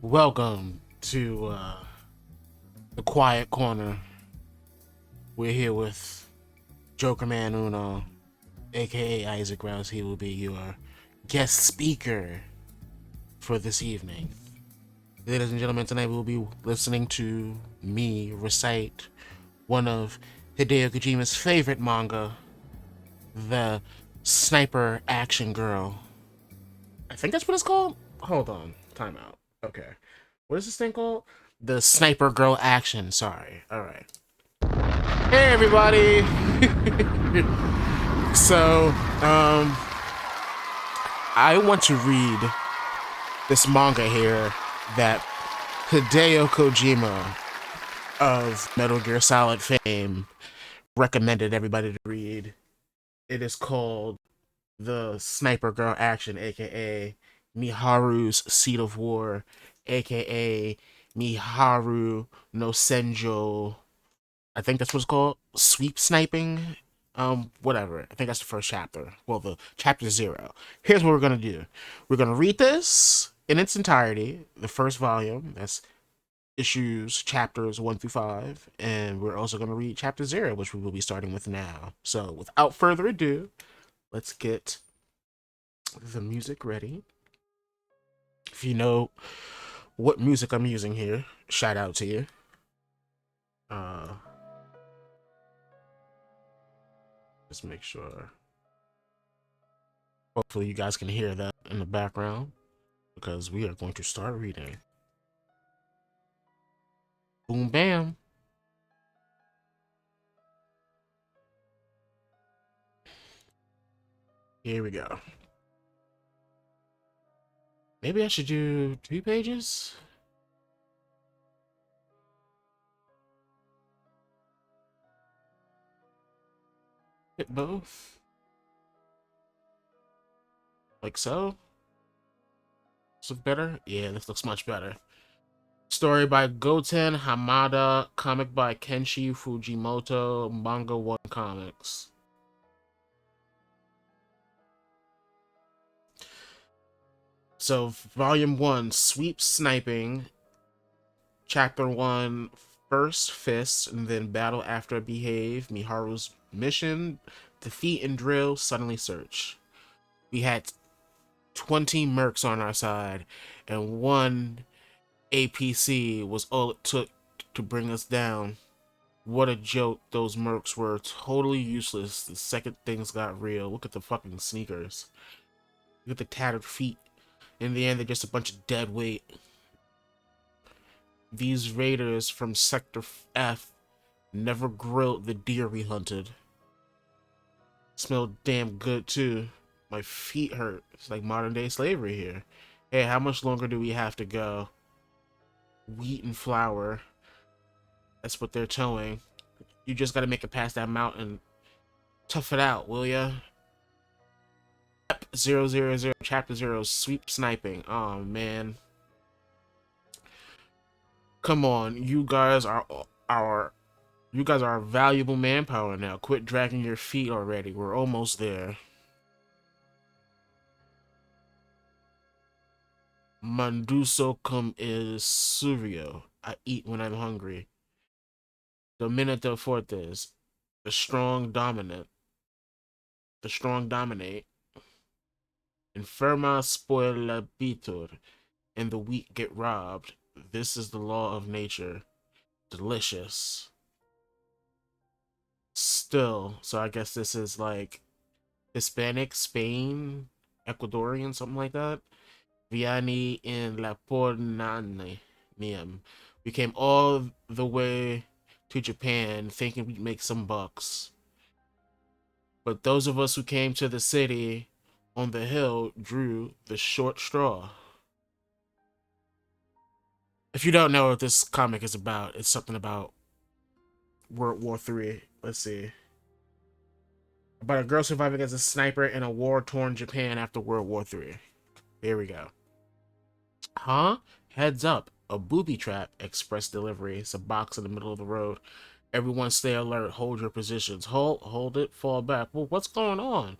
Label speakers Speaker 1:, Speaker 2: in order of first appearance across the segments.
Speaker 1: Welcome to the Quiet Corner. We're here with JokermanUno, aka Isaac Rouse. He will be your guest speaker for this evening. Ladies and gentlemen, tonight we will be listening to me recite one of Hideo Kojima's favorite manga, the Sniper Action Girl. I think that's what it's called? Hold on. Time out. Okay. What is this thing called? The Sniper Girl Action. Sorry. Alright. Hey, everybody! so, I want to read this manga here that Hideo Kojima of Metal Gear Solid fame recommended everybody to read. It is called The Sniper Girl Action, aka Miharu's Seat of War, aka Miharu no Senjo. I think that's what it's called. Sweep sniping. Whatever. I think that's the first chapter. Well, the chapter 0. Here's what we're gonna do. We're gonna read this in its entirety, the first volume. That's issues, chapters 1 through 5, and we're also gonna read chapter 0, which we will be starting with now. So, without further ado, let's get the music ready. If you know what music I'm using here, shout out to you. Just make sure. Hopefully you guys can hear that in the background because we are going to start reading. Boom bam. Here we go. Maybe I should do 2 pages? Hit both? Like so? This look better? Yeah, this looks much better. Story by Goten Hamada, comic by Kenshi Fujimoto, Manga 1 Comics. So, Volume 1, Sweep Sniping. Chapter 1, First Fist, and then Battle After Behave, Miharu's Mission, Defeat and Drill, Suddenly Search. We had 20 mercs on our side, and 1 APC was all it took to bring us down. What a joke those mercs were. Totally useless the second things got real. Look at the fucking sneakers. Look at the tattered feet. In the end, they're just a bunch of dead weight. These raiders from Sector F never grilled the deer we hunted. Smelled damn good too. My feet hurt. It's like modern day slavery here. Hey, how much longer do we have to go? Wheat and flour. That's what they're towing. You just gotta make it past that mountain. Tough it out, will ya? 000, Chapter 0, Sweep Sniping. Oh, man. Come on, you guys are valuable manpower now. Quit dragging your feet already. We're almost there. Manduso cum is surio. I eat when I'm hungry. Dominito fortes. The strong dominant. The strong dominate. Enferma spoilabitur. And the weak get robbed. This is the law of nature. Delicious. Still, so I guess this is like Hispanic, Spain, Ecuadorian, something like that. Viani in La Pornanium. We came all the way to Japan thinking we'd make some bucks. But those of us who came to the city on the hill drew the short straw. If you don't know what this comic is about, it's something about World War III. Let's see. About a girl surviving as a sniper in a war-torn Japan after World War III. Here we go. Huh? Heads up. A booby trap. Express delivery. It's a box in the middle of the road. Everyone stay alert. Hold your positions. Hold it. Fall back. Well, what's going on?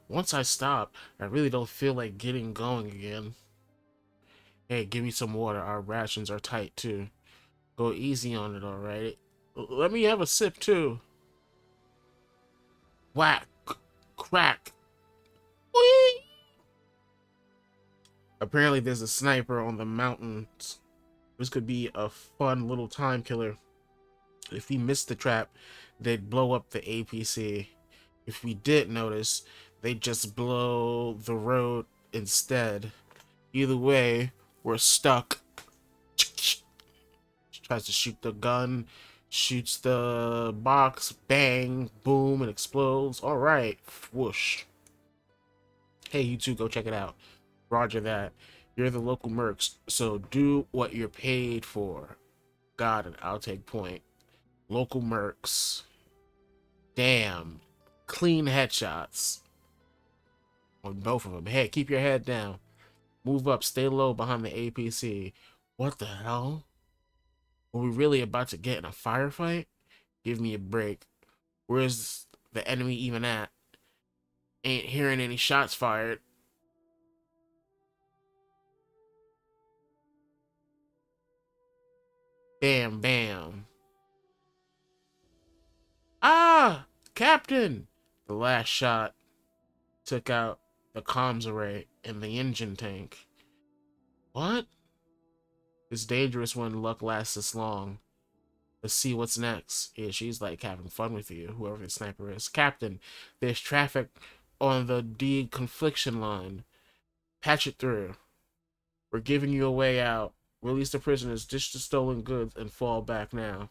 Speaker 1: Once I stop, I really don't feel like getting going again. Hey, give me some water. Our rations are tight, too. Go easy on it, alright? Let me have a sip, too. Whack. Crack. Whee! Apparently, there's a sniper on the mountains. This could be a fun little time killer. If we missed the trap, they'd blow up the APC. If we did notice, they'd just blow the road instead. Either way, we're stuck. Tries to shoot the gun, shoots the box, bang, boom, it explodes. Alright, whoosh. Hey, you two, go check it out. Roger that. You're the local mercs, so do what you're paid for. Got it, I'll take point. Local mercs. Damn. Clean headshots. On both of them. Hey, keep your head down. Move up, stay low behind the APC. What the hell? Were we really about to get in a firefight? Give me a break. Where's the enemy even at? Ain't hearing any shots fired. Bam, bam. Ah! Captain! The last shot took out the comms array and the engine tank. What? This dangerous when luck lasts this long. Let's see what's next. Yeah, she's like having fun with you, whoever the sniper is. Captain, there's traffic on the deconfliction line. Patch it through. We're giving you a way out. Release the prisoners, ditch the stolen goods, and fall back now.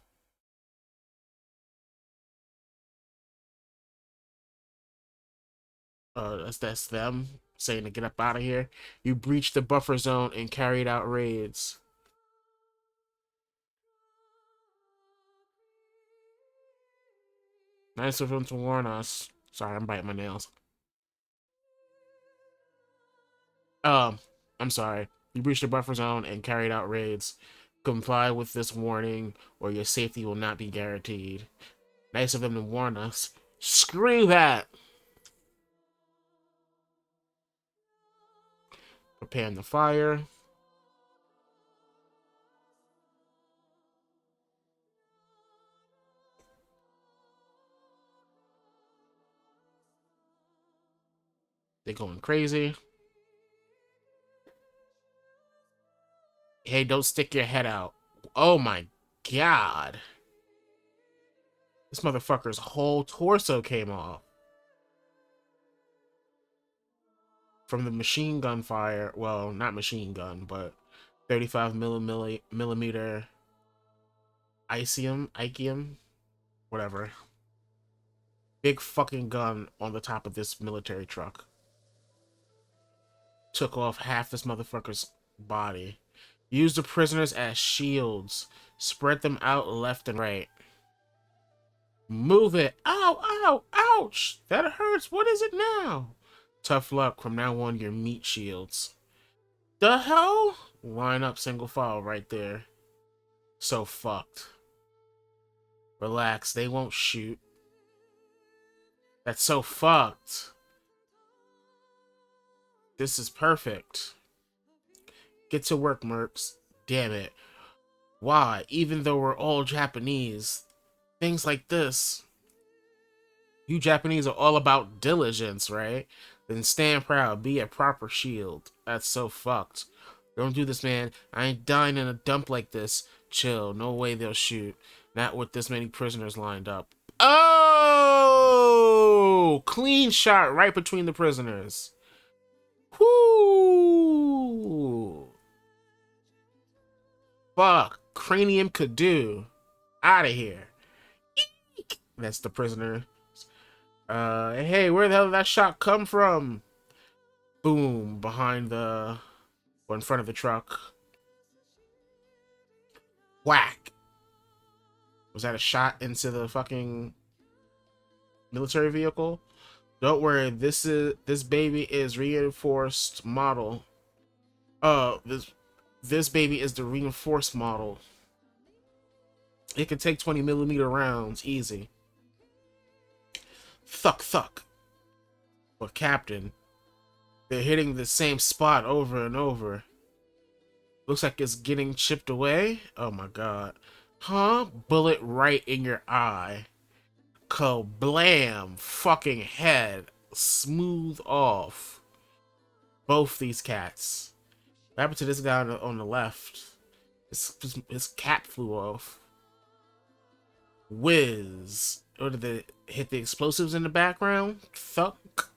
Speaker 1: That's them saying to get up out of here. You breached the buffer zone and carried out raids. Nice of them to warn us. Sorry, I'm biting my nails. Um, I'm sorry. You breached the buffer zone and carried out raids. Comply with this warning, or your safety will not be guaranteed. Nice of them to warn us. Screw that! Preparing the fire. They're going crazy. Hey, don't stick your head out. Oh my god. This motherfucker's whole torso came off. From the machine gun fire. Well, not machine gun, but 35 millimeter Icium, whatever. Big fucking gun on the top of this military truck. Took off half this motherfucker's body. Use the prisoners as shields. Spread them out left and right. Move it. Ow, ow, ouch. That hurts. What is it now? Tough luck. From now on, your meat shields. The hell? Line up single file right there. So fucked. Relax. They won't shoot. That's so fucked. This is perfect. Get to work, mercs. Damn it. Why? Even though we're all Japanese, things like this. You Japanese are all about diligence, right? Then stand proud. Be a proper shield. That's so fucked. Don't do this, man. I ain't dying in a dump like this. Chill. No way they'll shoot. Not with this many prisoners lined up. Oh! Clean shot right between the prisoners. Whoo! Fuck. Cranium could do. Out of here. Eek! That's the prisoner. Hey, where the hell did that shot come from? Boom. Behind the... or in front of the truck. Whack. Was that a shot into the fucking military vehicle? Don't worry, this baby is reinforced model. This baby is the reinforced model. It can take 20 millimeter rounds, easy. Thuck, thuck. But Captain, they're hitting the same spot over and over. Looks like it's getting chipped away. Oh my god. Huh? Bullet right in your eye. Kablam! Fucking head. Smooth off. Both these cats. What happened to this guy on the left? His cap flew off. Whiz. Or did they hit the explosives in the background? Thunk.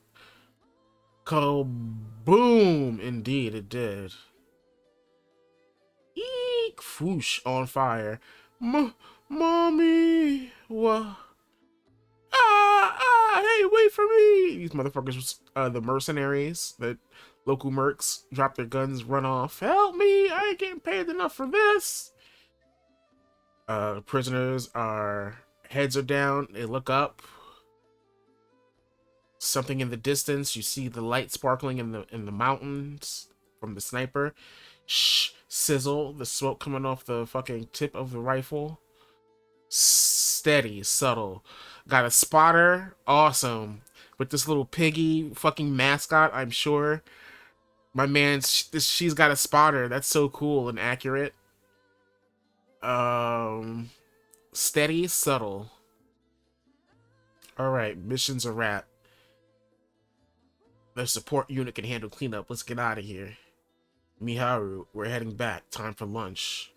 Speaker 1: Kaboom! Indeed, it did. Eek! Foosh, on fire. Mommy! What? Hey, wait for me! These motherfuckers, the mercenaries, the local mercs, drop their guns, run off. Help me! I ain't getting paid enough for this! Prisoners are, heads are down, they look up. Something in the distance, you see the light sparkling in the mountains from the sniper. Shh, sizzle, the smoke coming off the fucking tip of the rifle. Steady, subtle. Got a spotter, awesome. With this little piggy fucking mascot, I'm sure. My man, she's got a spotter. That's so cool and accurate. Steady, subtle. Alright, mission's a wrap. The support unit can handle cleanup. Let's get out of here. Miharu, we're heading back. Time for lunch.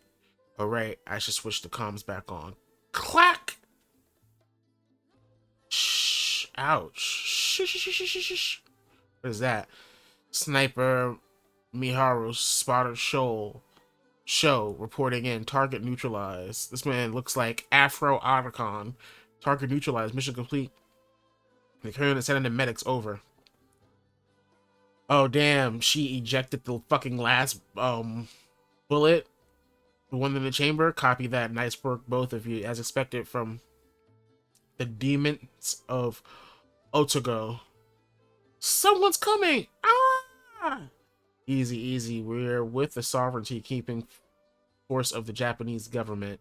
Speaker 1: Alright, I should switch the comms back on. Clack! Shh. Ouch. Shh, shh, shh, shh, shh, shh. What is that? Sniper Miharu spotted show reporting in. Target neutralized. This man looks like Afro Otacon. Target neutralized. Mission complete. The current is sending the medics over. Oh damn, she ejected the fucking last bullet. The one in the chamber. Copy that. Nice work, both of you, as expected from the demons of Otogo. Someone's coming! Ah! Easy, easy. We're with the sovereignty keeping force of the Japanese government.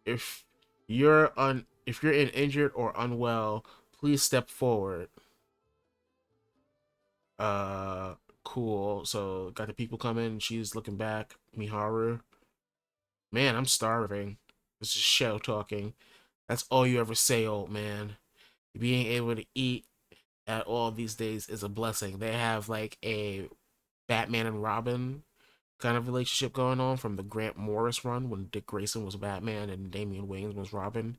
Speaker 1: If you're injured or unwell, please step forward. Cool. So got the people coming. She's looking back. Miharu. Man, I'm starving. This is Shell talking. That's all you ever say, old man. Being able to eat at all these days is a blessing. They have like a Batman and Robin kind of relationship going on from the Grant Morris run when Dick Grayson was Batman and Damian Wayne was Robin.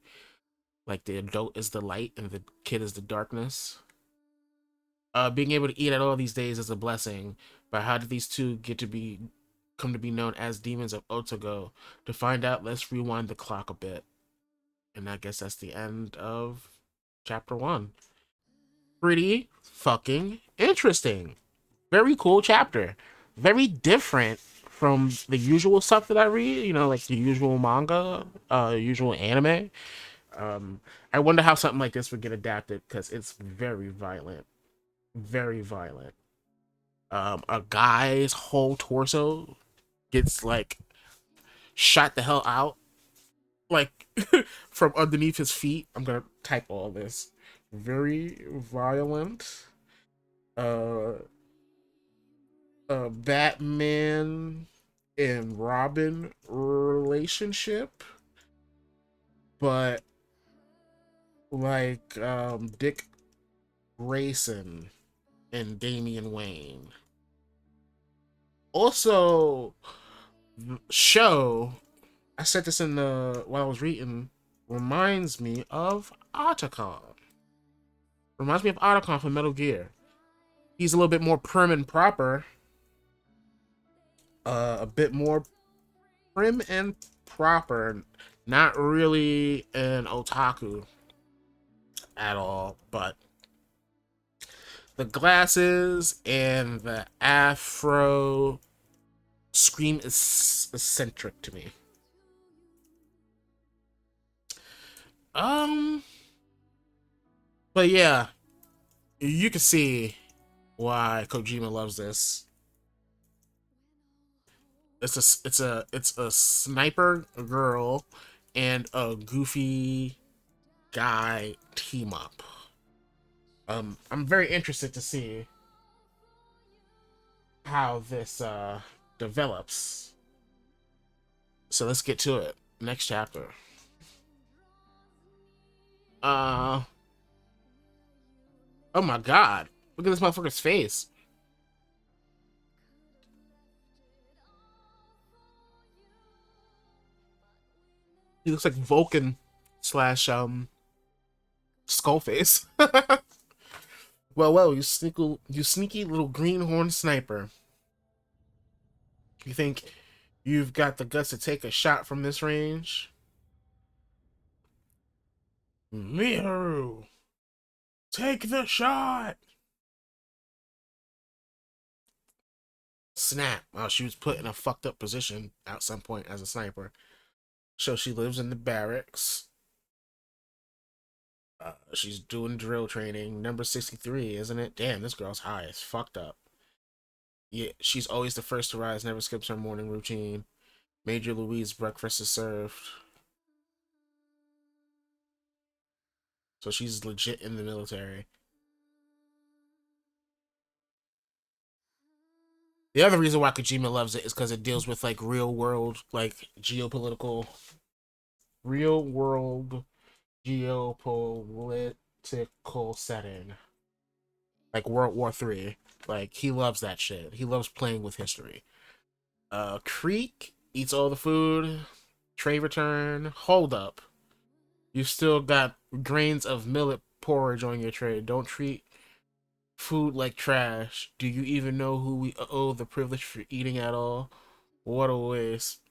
Speaker 1: Like the adult is the light and the kid is the darkness. Being able to eat at all these days is a blessing. But how did these two come to be known as demons of Otogo? To find out, let's rewind the clock a bit. And I guess that's the end of chapter 1. Pretty fucking interesting. Very cool chapter. Very different from the usual stuff that I read, you know, like the usual manga, usual anime. I wonder how something like this would get adapted because it's very violent. Very violent. A guy's whole torso gets like shot the hell out, like from underneath his feet. I'm gonna type all this. Very violent. Uh, Batman and Robin relationship, but like Dick Grayson and Damian Wayne. Also, show, I said this in the while I was reading, reminds me of Otacon. Reminds me of Otacon from Metal Gear. He's a little bit more prim and proper. A bit more prim and proper. Not really an otaku at all, but the glasses and the afro scream is eccentric to me. But yeah, you can see why Kojima loves this. It's a sniper girl and a goofy guy team up. I'm very interested to see how this develops. So let's get to it. Next chapter. Uh oh my god. Look at this motherfucker's face. He looks like Vulcan slash Skullface. Well, you sneaky little greenhorn sniper. You think you've got the guts to take a shot from this range? Miharu, take the shot! Snap. Oh, she was put in a fucked up position at some point as a sniper. So she lives in the barracks. She's doing drill training. Number 63, isn't it? Damn, this girl's high. It's fucked up. Yeah, she's always the first to rise, never skips her morning routine. Major Louise breakfast is served. So she's legit in the military. The other reason why Kojima loves it is because it deals with like real world, like real world geopolitical setting, like World War III. Like he loves that shit. He loves playing with history. Creek eats all the food. Tray return. Hold up. You still got grains of millet porridge on your tray. Don't treat food like trash. Do you even know who we owe the privilege for eating at all? What a waste.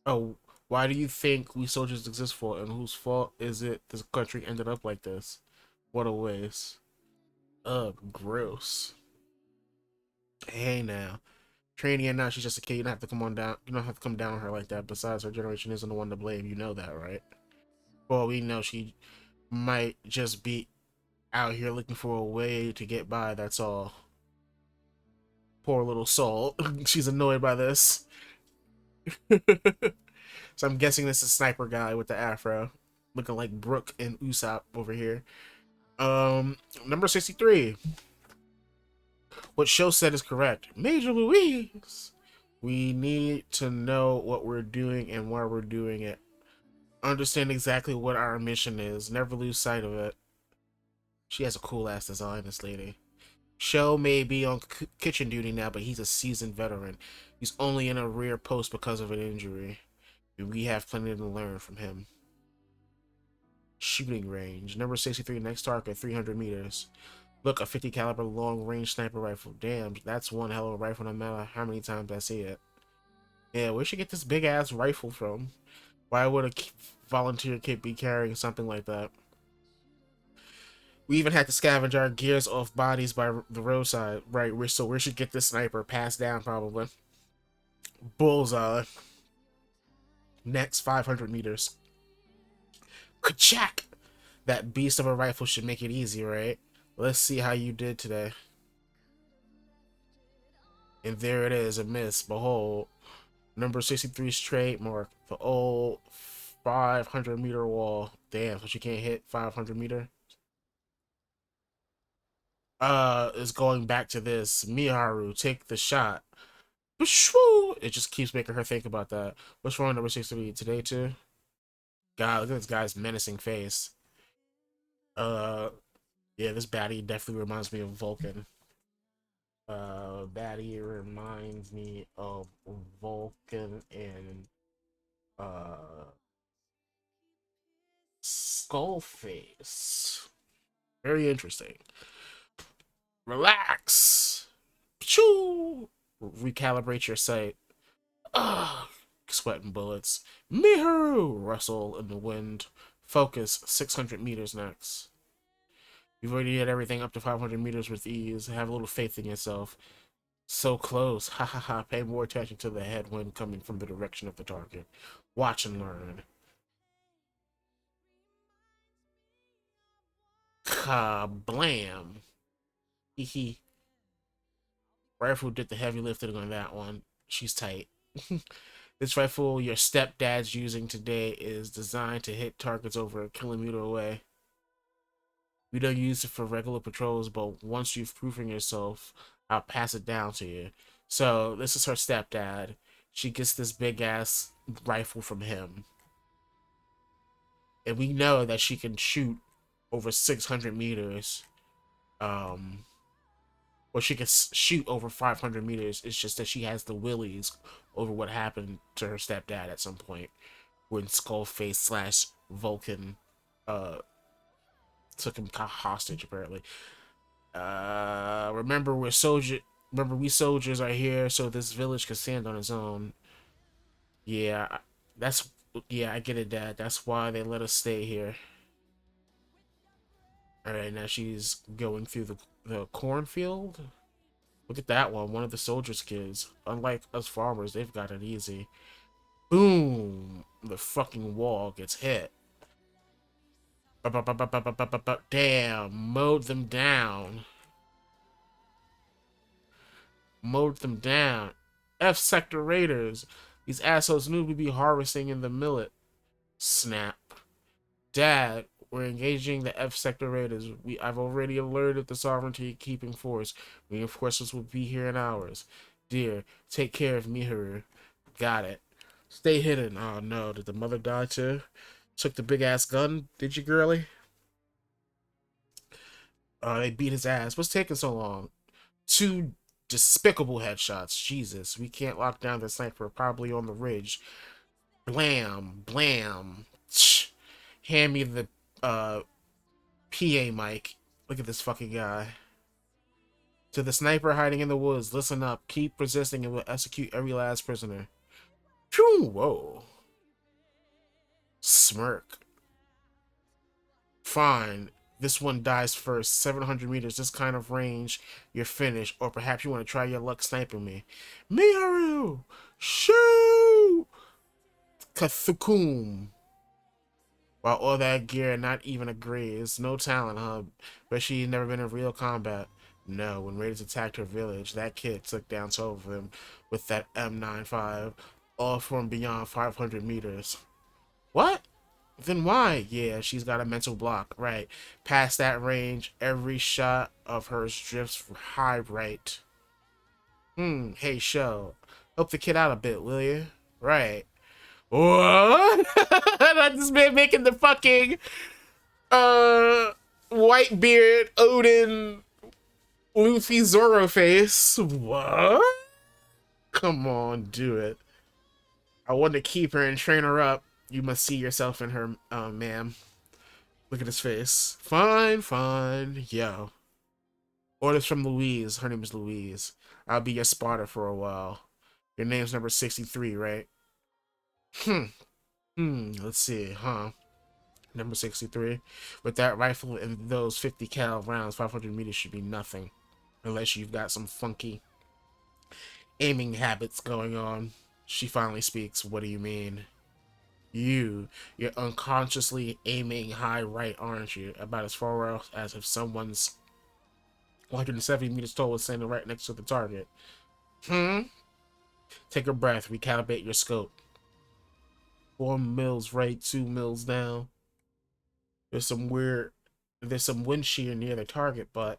Speaker 1: Oh, why do you think we soldiers exist for, and whose fault is it this country ended up like this? What a waste. Ugh, gross. Hey now. Training and now she's just a kid. You don't have to come on down. You don't have to come down on her like that. Besides, her generation isn't the one to blame. You know that, right? Well, we know she might just be out here looking for a way to get by. That's all. Poor little soul. She's annoyed by this. So I'm guessing this is sniper guy with the afro, looking like Brooke and Usopp over here. Number 63. What Show said is correct. Major Louise. We need to know what we're doing and why we're doing it. Understand exactly what our mission is. Never lose sight of it. She has a cool ass design, this lady. Show may be on kitchen duty now, but he's a seasoned veteran. He's only in a rear post because of an injury. We have plenty to learn from him. Shooting range. Number 63, next target, 300 meters. Look, a 50 caliber long range sniper rifle. Damn, that's one hell of a rifle no matter how many times I see it. Yeah, where should get this big ass rifle from? Why would a volunteer kid be carrying something like that? We even had to scavenge our gears off bodies by the roadside. Right, so we should get this sniper passed down probably. Bullseye. Next 500 meters. Kachak! That beast of a rifle should make it easy, right? Let's see how you did today. And there it is, a miss. Behold, number 63's trademark, the old 500-meter wall. Damn, so she can't hit 500-meter? Is going back to this. Miharu, take the shot. It just keeps making her think about that. What's wrong, number 63? Today, too? God, look at this guy's menacing face. Yeah, this baddie definitely reminds me of Vulcan. Baddie reminds me of Vulcan and Skullface. Very interesting. Relax. Choo. Recalibrate your sight. Ugh. Sweating bullets. Miharu. Rustle in the wind. Focus. 600 meters next. You've already hit everything up to 500 meters with ease. Have a little faith in yourself. So close. Ha ha ha. Pay more attention to the headwind coming from the direction of the target. Watch and learn. Kablam. Hee hee. Rifle did the heavy lifting on that one. She's tight. This rifle your stepdad's using today is designed to hit targets over a kilometer away. We don't use it for regular patrols, but once you've proven yourself, I'll pass it down to you. So this is her stepdad. She gets this big ass rifle from him. And we know that she can shoot over 600 meters. Um, or she can shoot over 500 meters. It's just that she has the willies over what happened to her stepdad at some point when Skullface slash Vulcan uh, took him hostage, apparently. Remember, we're soldier. Remember, we soldiers are here, so this village can stand on its own. Yeah, that's yeah, I get it, Dad. That's why they let us stay here. All right, now she's going through the cornfield. Look at that one. One of the soldiers' kids. Unlike us farmers, they've got it easy. Boom! The fucking wall gets hit. Damn! Mowed them down. Mowed them down. F Sector Raiders. These assholes knew we'd be harvesting in the millet. Snap. Dad, we're engaging the F Sector Raiders. I've already alerted the Sovereignty Keeping Force. Reinforcements will be here in hours. Dear, take care of Miharu. Got it. Stay hidden. Oh no, did the mother die too? Took the big ass gun, did you, girly? They beat his ass. What's taking so long? 2 despicable headshots. Jesus, we can't lock down the sniper. Probably on the ridge. Blam, blam. Hand me the PA mic. Look at this fucking guy. To the sniper hiding in the woods, listen up. Keep resisting and we'll execute every last prisoner. Phew, whoa. Smirk. Fine. This one dies first. 700 meters, this kind of range, you're finished. Or perhaps you want to try your luck sniping me. Miharu! Shoot! Kathukum. While all that gear, not even a graze. No talent, huh? But she's never been in real combat. No, when raiders attacked her village, that kid took down 12 of them with that M95, all from beyond 500 meters. What? Then why? Yeah, she's got a mental block. Right. Past that range, every shot of hers drifts high right. Hey, show. Help the kid out a bit, will you? Right. What? This man making the fucking white beard Odin Luffy Zoro face. What? Come on, do it. I want to keep her and train her up. You must see yourself in her, ma'am. Look at his face. Fine, fine. Yo. Orders from Louise. Her name is Louise. I'll be your spotter for a while. Your name's number 63, right? Let's see, huh? Number 63. With that rifle and those 50 cal rounds, 500 meters should be nothing. Unless you've got some funky aiming habits going on. She finally speaks. What do you mean? You're unconsciously aiming high right, aren't you? About as far out as if someone's 170 meters tall was standing right next to the target. Take a breath. Recalibrate your scope. 4 mils right, 2 mils down. There's some wind shear near the target, but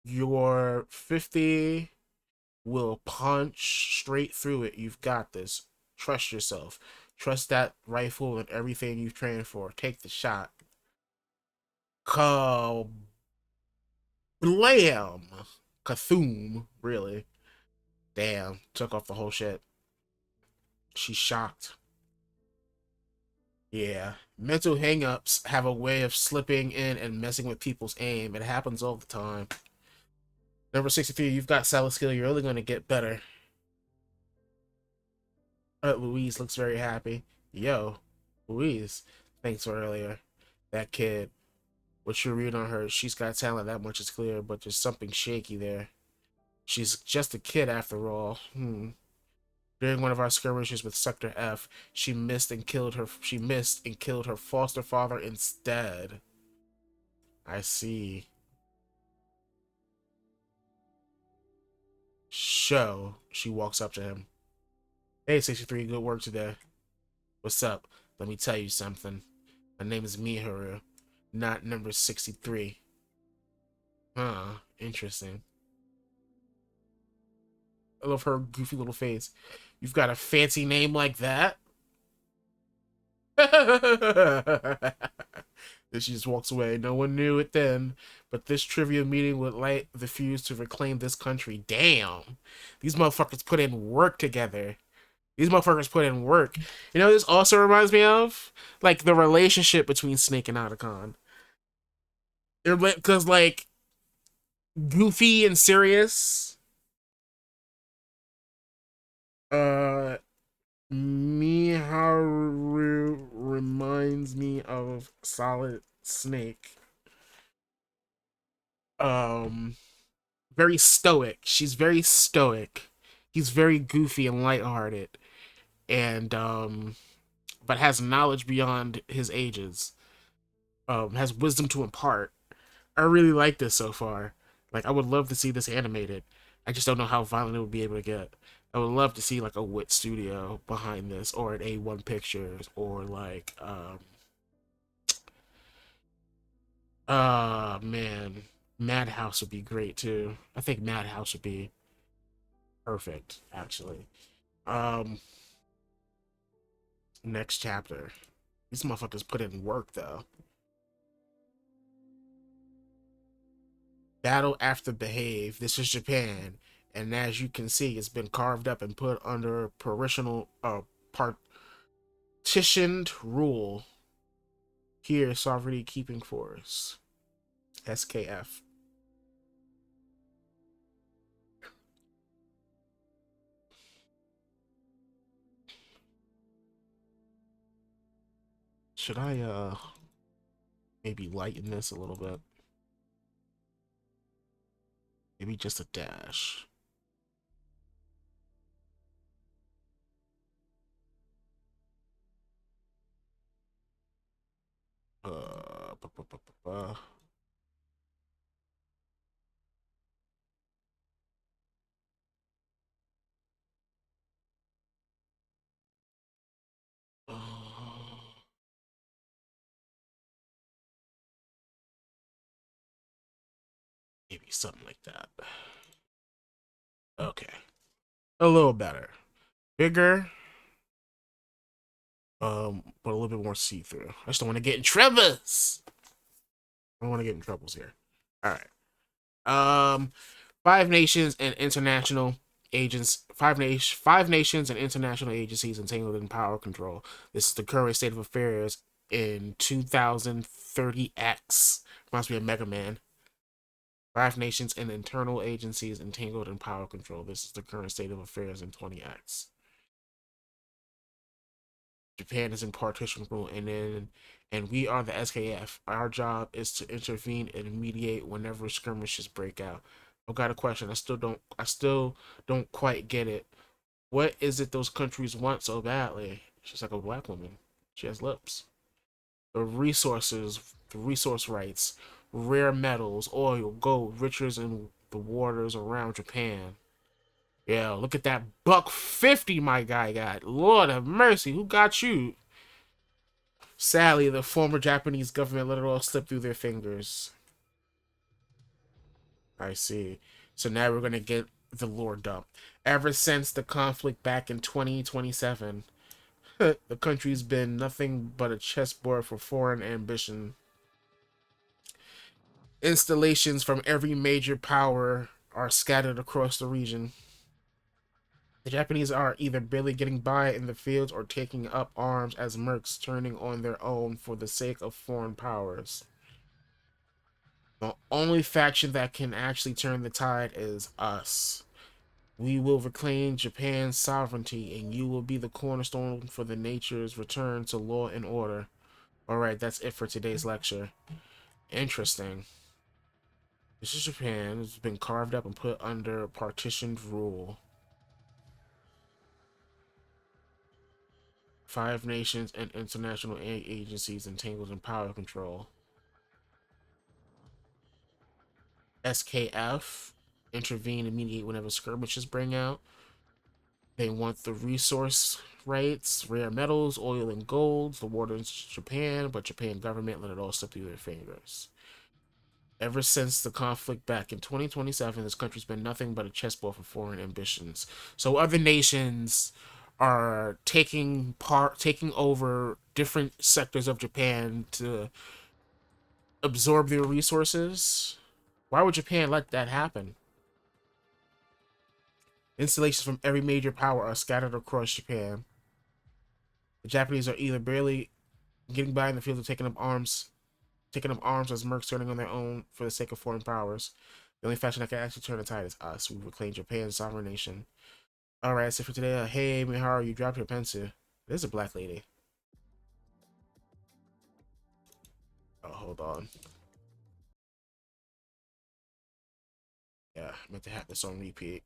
Speaker 1: your 50 will punch straight through it. You've got this. Trust yourself. Trust that rifle and everything you've trained for. Take the shot. Kablam! Kathoom, really. Damn, took off the whole shit. She's shocked. Yeah, mental hangups have a way of slipping in and messing with people's aim. It happens all the time. Number 63, you've got solid skill. You're only going to get better. Louise looks very happy. Yo, Louise, thanks for earlier. That kid. What's your read on her? She's got talent, that much is clear, but there's something shaky there. She's just a kid after all. During one of our skirmishes with Sector F, she missed and killed her foster father instead. I see. Show. She walks up to him. Hey, 63, good work today. What's up? Let me tell you something. My name is Miharu, not number 63. Huh, interesting. I love her goofy little face. You've got a fancy name like that? Then she just walks away. No one knew it then, but this trivia meeting would light the fuse to reclaim this country. Damn. These motherfuckers put in work together. These motherfuckers put in work. You know, this also reminds me of like the relationship between Snake and Otacon. Because like goofy and serious. Uh, Miharu reminds me of Solid Snake. Um, very stoic. She's very stoic. He's very goofy and lighthearted, and but has knowledge beyond his ages. Has wisdom to impart. I really like this so far. Like, I would love to see this animated. I just don't know how violent it would be able to get. I would love to see like a Wit Studio behind this, or an A1 Pictures, or like man, Madhouse would be great too. I think Madhouse would be perfect, actually. Um, Next chapter. These motherfuckers put in work though. Battle after Behave. This is Japan, and as you can see, it's been carved up and put under partitioned rule. Here, Sovereignty Keeping Force. SKF. Should I maybe lighten this a little bit? Maybe just a dash. Uh, bu- bu- bu- bu- bu- maybe something like that. Okay. A little better. Bigger, but a little bit more see-through. I just don't want to get in troubles. I don't want to get in troubles here. All right. Five nations and international agents. Five nations and international agencies entangled in power control. This is the current state of affairs in 2030X. Reminds me of Mega Man. Five nations and internal agencies entangled in power control. This is the current state of affairs in 20X. Japan is in partition rule, and we are the SKF. Our job is to intervene and mediate whenever skirmishes break out. I've got a question. I still don't quite get it. What is it those countries want so badly? She's like a black woman. She has lips. The resources, the resource rights, rare metals, oil, gold, riches in the waters around Japan. Yeah, look at that $150 my guy got. Lord have mercy, who got you? Sadly, the former Japanese government let it all slip through their fingers. I see. So now we're gonna get the lore dump. Ever since the conflict back in 2027, the country's been nothing but a chessboard for foreign ambition. Installations from every major power are scattered across the region. The Japanese are either barely getting by in the fields or taking up arms as mercs turning on their own for the sake of foreign powers. The only faction that can actually turn the tide is us. We will reclaim Japan's sovereignty, and you will be the cornerstone for the nature's return to law and order. Alright, that's it for today's lecture. Interesting. This is Japan. It's been carved up and put under partitioned rule. Five nations and international agencies entangled in power control. SKF intervene and mediate whenever skirmishes bring out. They want the resource rights, rare metals, oil and golds, the water in Japan, but Japan government let it all slip through their fingers. Ever since the conflict back in 2027, this country's been nothing but a chessboard for foreign ambitions. So other nations are taking over different sectors of Japan to absorb their resources. Why would Japan let that happen? Installations from every major power are scattered across Japan. The Japanese are either barely getting by in the field of taking up arms as mercs turning on their own for the sake of foreign powers. The only faction that can actually turn the tide is us. We reclaim Japan's sovereign nation. Alright, so for today, hey Miharu, you dropped your pencil. There's a black lady. Oh, hold on. Yeah, I meant to have this on repeat.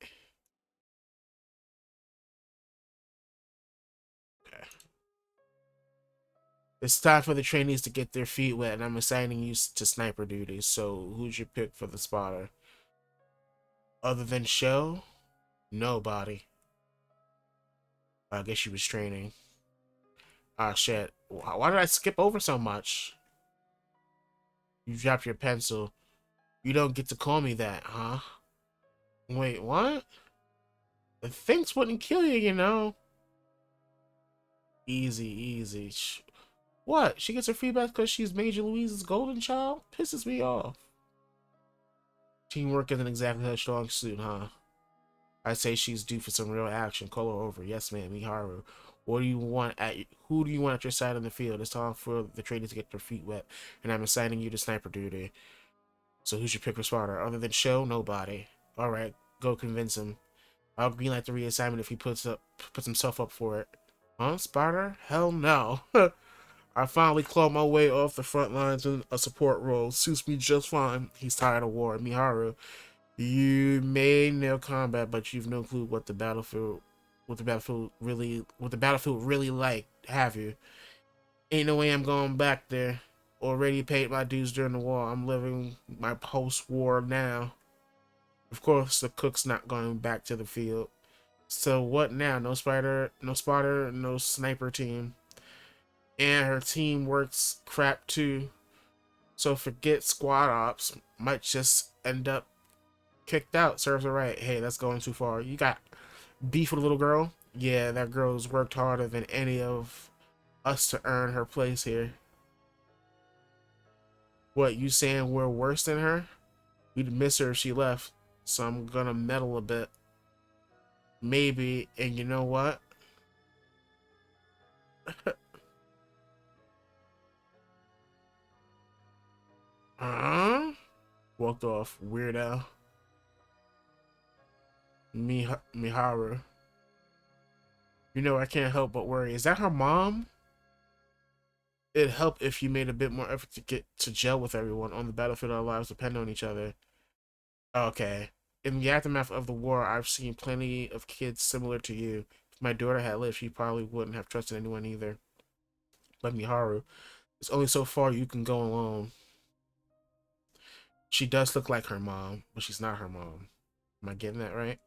Speaker 1: Okay. It's time for the trainees to get their feet wet, and I'm assigning you to sniper duties. So, who's your pick for the spotter? Other than Sho? Nobody. I guess she was training. Ah, shit. Why did I skip over so much? You dropped your pencil. You don't get to call me that, huh? Wait, what? The things wouldn't kill you, you know. Easy, easy. What? She gets her feedback because she's Major Louise's golden child? Pisses me off. Teamwork isn't exactly her strong suit, huh? I say she's due for some real action. Call her over. Yes, ma'am. Miharu. What do you want at who do you want at your side in the field? It's time for the trainees to get their feet wet, and I'm assigning you to sniper duty. So who's your pick for spotter? Other than Sho, nobody. All right, go convince him. I'll greenlight the reassignment if he puts himself up for it. Huh, spotter? Hell no. I finally clawed my way off the front lines in a support role. Suits me just fine. He's tired of war. Miharu, you may nail combat, but you've no clue what the battlefield really like, have you? Ain't no way I'm going back there. Already paid my dues during the war. I'm living my post-war now. Of course, the cook's not going back to the field. So what now? No spotter, no sniper team. And her team works crap too. So forget squad ops. Might just end up kicked out. Serves her right. Hey, that's going too far. You got beef with a little girl? Yeah, that girl's worked harder than any of us to earn her place here. What, you saying we're worse than her? We'd miss her if she left. So I'm gonna meddle a bit. Maybe, and you know what? Huh? Walked off, weirdo. Miharu. You know, I can't help but worry. Is that her mom? It'd help if you made a bit more effort to get to gel with everyone. On the battlefield, our lives depend on each other. Okay. In the aftermath of the war, I've seen plenty of kids similar to you. If my daughter had lived, she probably wouldn't have trusted anyone either. But Miharu, there's only so far you can go alone. She does look like her mom, but she's not her mom. Am I getting that right?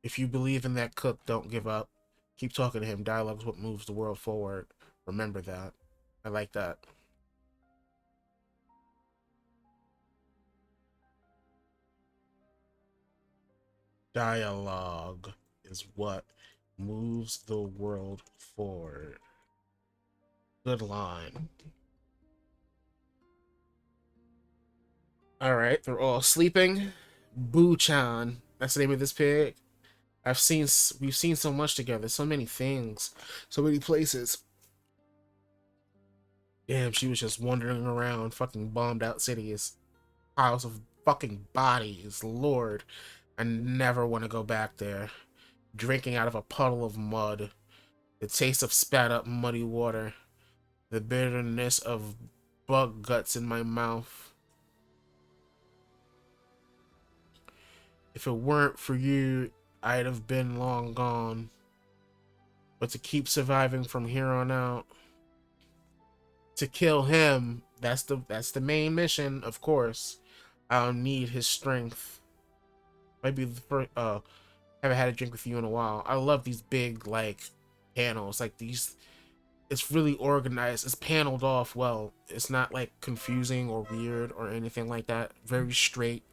Speaker 1: If you believe in that cook, don't give up. Keep talking to him. Dialogue is what moves the world forward. Remember that. I like that. Dialogue is what moves the world forward. Good line. Alright, they're all sleeping. Boo-chan. That's the name of this pig. We've seen so much together, so many things, so many places. Damn, she was just wandering around fucking bombed out cities. Piles of fucking bodies. Lord, I never want to go back there. Drinking out of a puddle of mud. The taste of spat up muddy water. The bitterness of bug guts in my mouth. If it weren't for you, I'd have been long gone. But to keep surviving from here on out, to kill him, that's the main mission, of course. I'll need his strength. Maybe the first haven't had a drink with you in a while. I love these big like panels, like these It's really organized. It's paneled off well. It's not like confusing or weird or anything like that. Very straight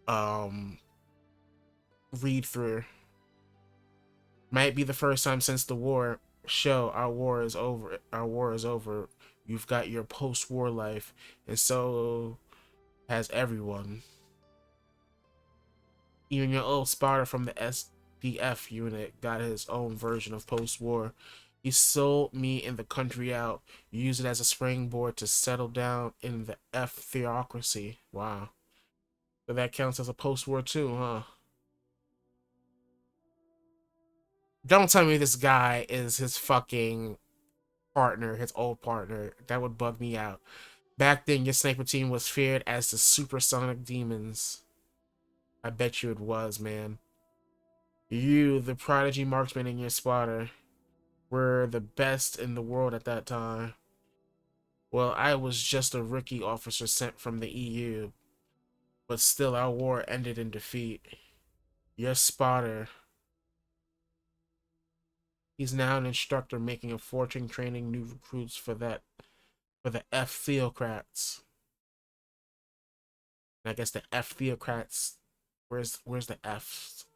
Speaker 1: um read through. Might be the first time since the war. Show our war is over. Our war is over. You've got your post-war life, and so has everyone. Even your old spotter from the SDF unit got his own version of post-war. He sold me and the country out, used it as a springboard to settle down in the F theocracy. Wow. So that counts as a post-war too, huh? Don't tell me this guy is his fucking partner, his old partner. That would bug me out. Back then, your sniper team was feared as the supersonic demons. I bet you it was, man. You, the prodigy marksman, and your spotter were the best in the world at that time. Well, I was just a rookie officer sent from the EU, but still our war ended in defeat. Your spotter, he's now an instructor making a fortune training new recruits for the F theocrats. And I guess the F theocrats, where's the F's?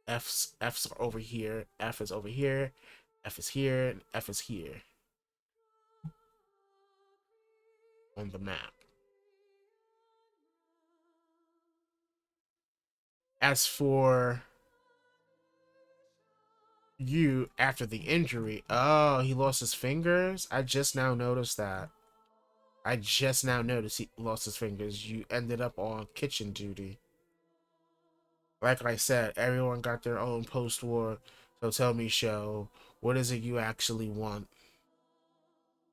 Speaker 1: F's are over here. F is over here. F is here. And F is here on the map. As for you, after the injury, oh, he lost his fingers. I just now noticed that. I just now noticed he lost his fingers. You ended up on kitchen duty. Like I said, everyone got their own post-war. So tell me, Show, what is it you actually want?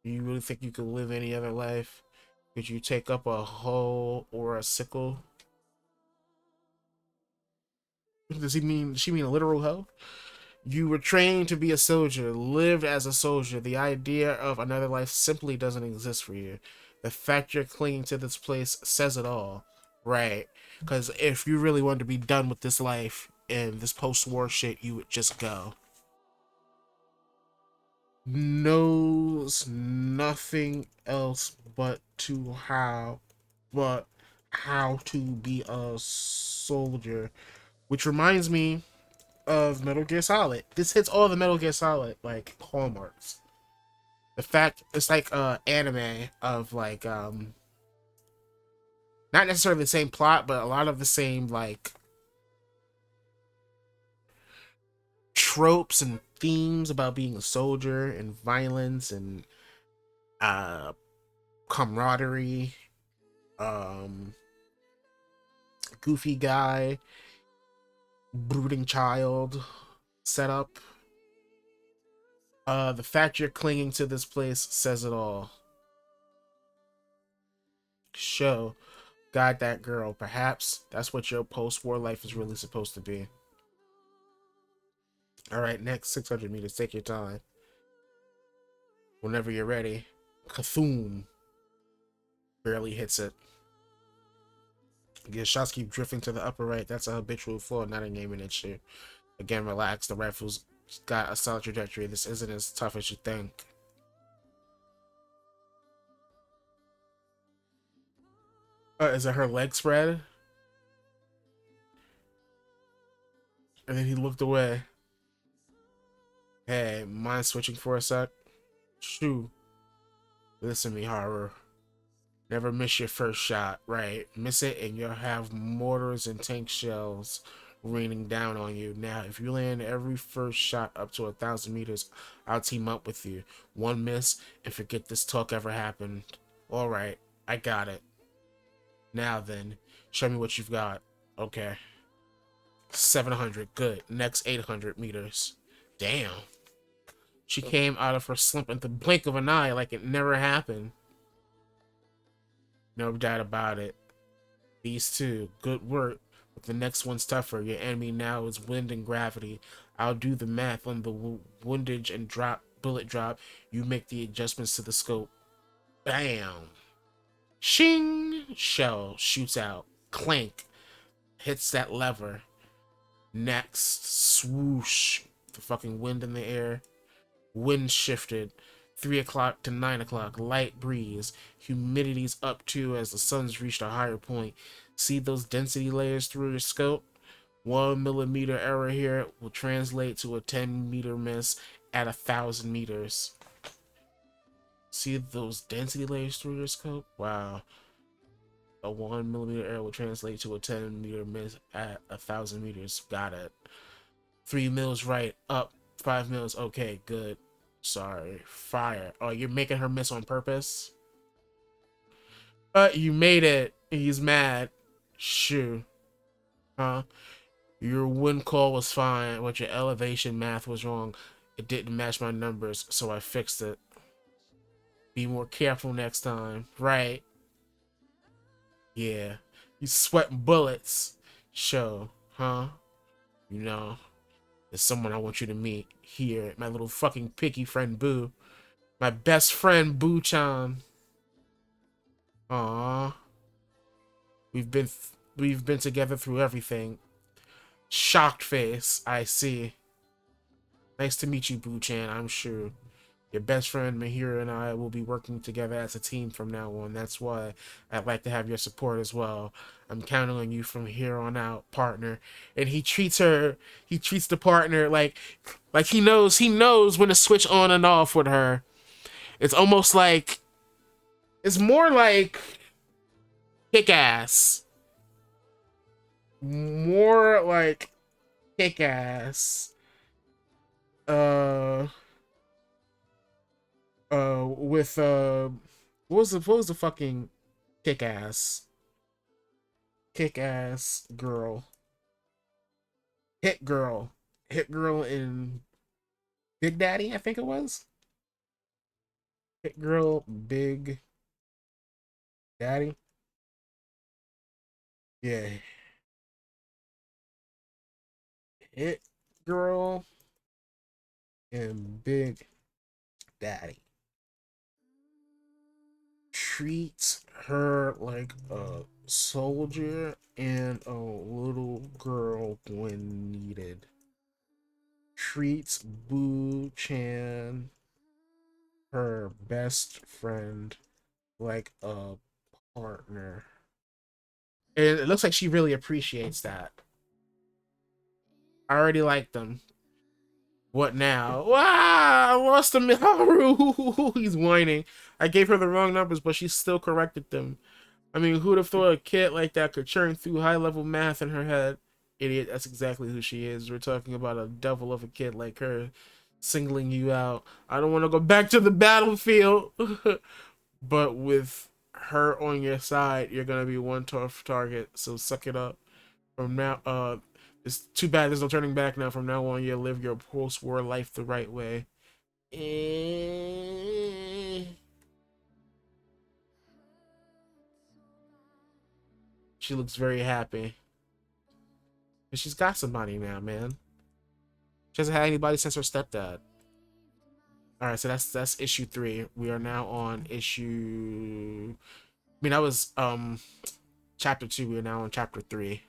Speaker 1: Do you really think you could live any other life? Could you take up a hoe or a sickle? Does he mean, she mean a literal hoe? You were trained to be a soldier, lived as a soldier. The idea of another life simply doesn't exist for you. The fact you're clinging to this place says it all. Right. Because if you really wanted to be done with this life and this post-war shit, you would just go. Knows nothing else but how to be a soldier. Which reminds me of Metal Gear Solid. This hits all the Metal Gear Solid like hallmarks. The fact it's like anime of like not necessarily the same plot, but a lot of the same like tropes and themes about being a soldier and violence and uh camaraderie, um goofy guy, brooding child setup. The fact you're clinging to this place says it all. Show, guide that girl. Perhaps that's what your post-war life is really supposed to be. Alright, next 600 meters. Take your time. Whenever you're ready. Kathoom. Barely hits it. Your shots keep drifting to the upper right. That's a habitual flaw, not a gaming issue. Again, relax. The rifle's got a solid trajectory. This isn't as tough as you think. Is it her leg spread? And then he looked away. Hey, mind switching for a sec? Shoo. Listen, Miharu. Never miss your first shot, right? Miss it and you'll have mortars and tank shells raining down on you. Now, if you land every first shot up to 1,000 meters, I'll team up with you. One miss and forget this talk ever happened. Alright, I got it. Now then, show me what you've got. Okay. 700, good. Next 800 meters. Damn. She came out of her slump in the blink of an eye like it never happened. No doubt about it. These two, good work. But the next one's tougher. Your enemy now is wind and gravity. I'll do the math on the windage and bullet drop. You make the adjustments to the scope. Bam! Shing! Shell shoots out. Clank. Hits that lever. Next. Swoosh. The fucking wind in the air. Wind shifted. 3 o'clock to 9 o'clock. Light breeze. Humidity's up too as the sun's reached a higher point. See those density layers through your scope? 1 millimeter error here will translate to a 10-meter miss at 1,000 meters. See those density layers through your scope? Wow. A 1 millimeter error will translate to a 10-meter miss at 1,000 meters. Got it. 3 mils right, up. 5 mils, okay, good. Sorry. Fire. Oh, you're making her miss on purpose? You made it. He's mad. Shoo. Huh? Your wind call was fine, but your elevation math was wrong. It didn't match my numbers, so I fixed it. Be more careful next time. Right. Yeah. You sweating bullets. Show. Huh? You know, there's someone I want you to meet here. My little fucking picky friend Boo. My best friend Boo-chan. Aww. We've been together through everything. Shocked face, I see. Nice to meet you, Boo-chan, I'm sure. Your best friend Miharu and I will be working together as a team from now on. That's why I'd like to have your support as well. I'm counting on you from here on out, partner. And he treats the partner like he knows when to switch on and off with her. It's almost like, it's more like Kick-Ass. More like Kick-Ass. With what was the fucking kick-ass girl, hit girl in Big Daddy, I think it was. Hit girl Big Daddy. Yeah. Hit girl and Big Daddy. Treats her like a soldier and a little girl when needed. Treats Boo-chan, her best friend, like a partner. And it looks like she really appreciates that. I already like them. What now? Wow, I lost the Miharu. He's whining. I gave her the wrong numbers, but she still corrected them. I mean, who'd have thought a kid like that could churn through high-level math in her head? Idiot, that's exactly who she is. We're talking about a devil of a kid like her singling you out. I don't want to go back to the battlefield. But with her on your side, you're gonna be one tough target. So suck it up. From now, it's too bad there's no turning back now. From now on, you'll live your post-war life the right way. She looks very happy. And she's got somebody now, man. She hasn't had anybody since her stepdad. Alright, so that's issue 3. We are now on issue... I mean, that was chapter 2. We are now on chapter 3.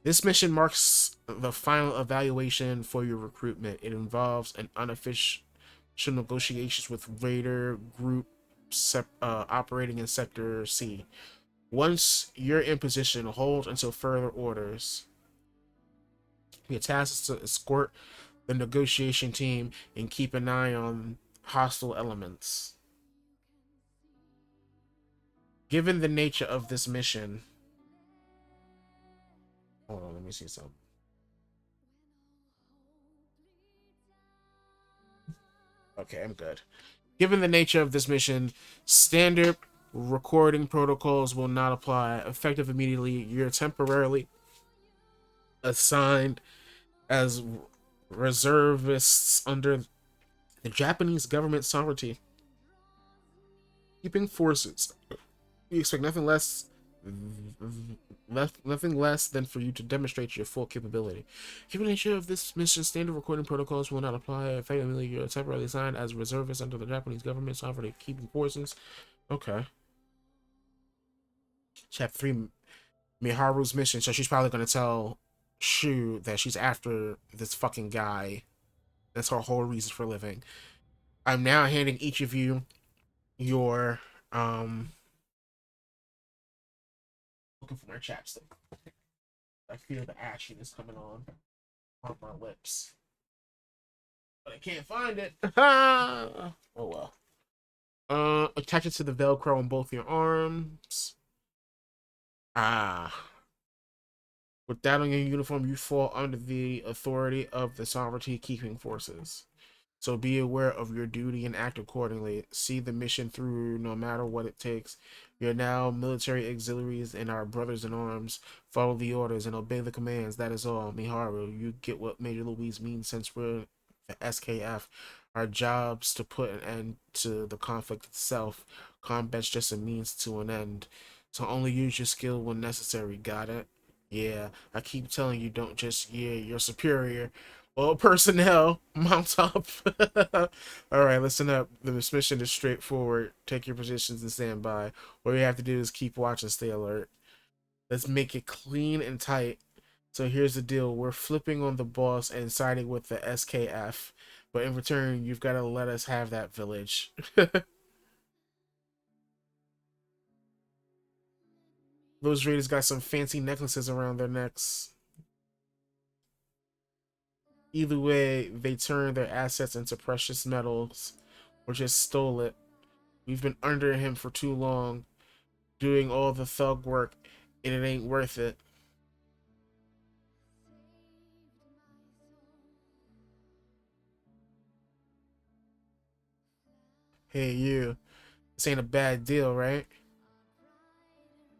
Speaker 1: This mission marks the final evaluation for your recruitment. It involves an unofficial negotiations with Raider Group operating in Sector C. Once you're in position, hold until further orders. Your task is to escort the negotiation team and keep an eye on hostile elements. Given the nature of this mission... Hold on, let me see something. Okay, I'm good. Given the nature of this mission, standard recording protocols will not apply. Effective immediately, you're temporarily assigned as reservists under the Japanese government sovereignty. Keeping forces. We expect nothing less than for you to demonstrate your full capability. Given the nature of this mission, standard recording protocols will not apply. Effectively, you're temporarily assigned as reservists under the Japanese government sovereignty. Keeping forces. Okay. Chapter 3, Miharu's mission. So she's probably going to tell Shu that she's after this fucking guy. That's her whole reason for living. I'm now handing each of you your looking for my chapstick. I feel the ashiness coming on my lips. But I can't find it. Oh well. Attach it to the Velcro on both your arms. Ah. With that on your uniform, you fall under the authority of the Sovereignty Keeping Forces. So be aware of your duty and act accordingly. See the mission through no matter what it takes. You're now military auxiliaries and our brothers in arms. Follow the orders and obey the commands. That is all. Miharu, you get what Major Louise means since we're the SKF. Our job's to put an end to the conflict itself. Combat's just a means to an end. So only use your skill when necessary. Got it? Yeah, I keep telling you, don't just, yeah, you're superior. All personnel, mount up. All right, listen up. The mission is straightforward. Take your positions and stand by. What we have to do is keep watch and stay alert. Let's make it clean and tight. So here's the deal. We're flipping on the boss and siding with the SKF. But in return, you've got to let us have that village. Those raiders got some fancy necklaces around their necks. Either way, they turn their assets into precious metals or just stole it. We've been under him for too long, doing all the thug work, and it ain't worth it. Hey, you. This ain't a bad deal, right?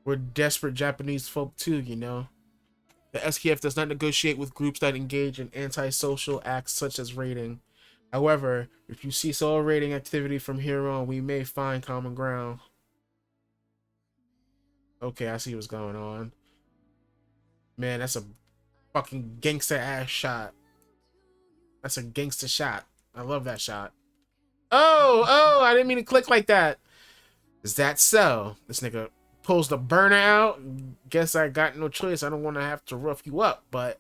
Speaker 1: We're desperate Japanese folk too, you know. The SKF does not negotiate with groups that engage in antisocial acts such as raiding. However, if you cease all raiding activity from here on, we may find common ground. Okay, I see what's going on. Man, that's a fucking gangster ass shot. That's a gangster shot. I love that shot. Oh, I didn't mean to click like that. Is that so? This nigga pulls the burner out. Guess I got no choice. I don't want to have to rough you up, but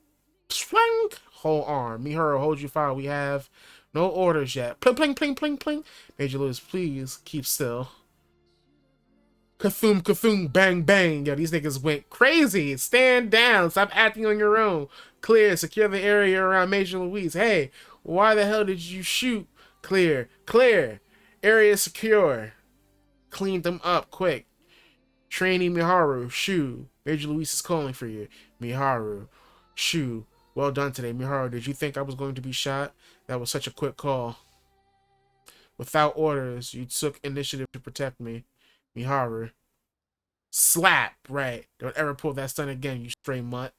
Speaker 1: swing, whole arm. Miharu, hold your fire. We have no orders yet. Pling, pling, pling, pling, pling. Major Lewis, please keep still. Kathum, kathum, bang, bang. Yo, these niggas went crazy. Stand down. Stop acting on your own. Clear. Secure the area around Major Louise. Hey, why the hell did you shoot? Clear. Clear. Area secure. Clean them up quick. Trainee Miharu. Shoo. Major Louise is calling for you. Miharu. Shoo. Well done today. Miharu, did you think I was going to be shot? That was such a quick call. Without orders, you took initiative to protect me. Miharu. Slap, right. Don't ever pull that stunt again, you stray mutt.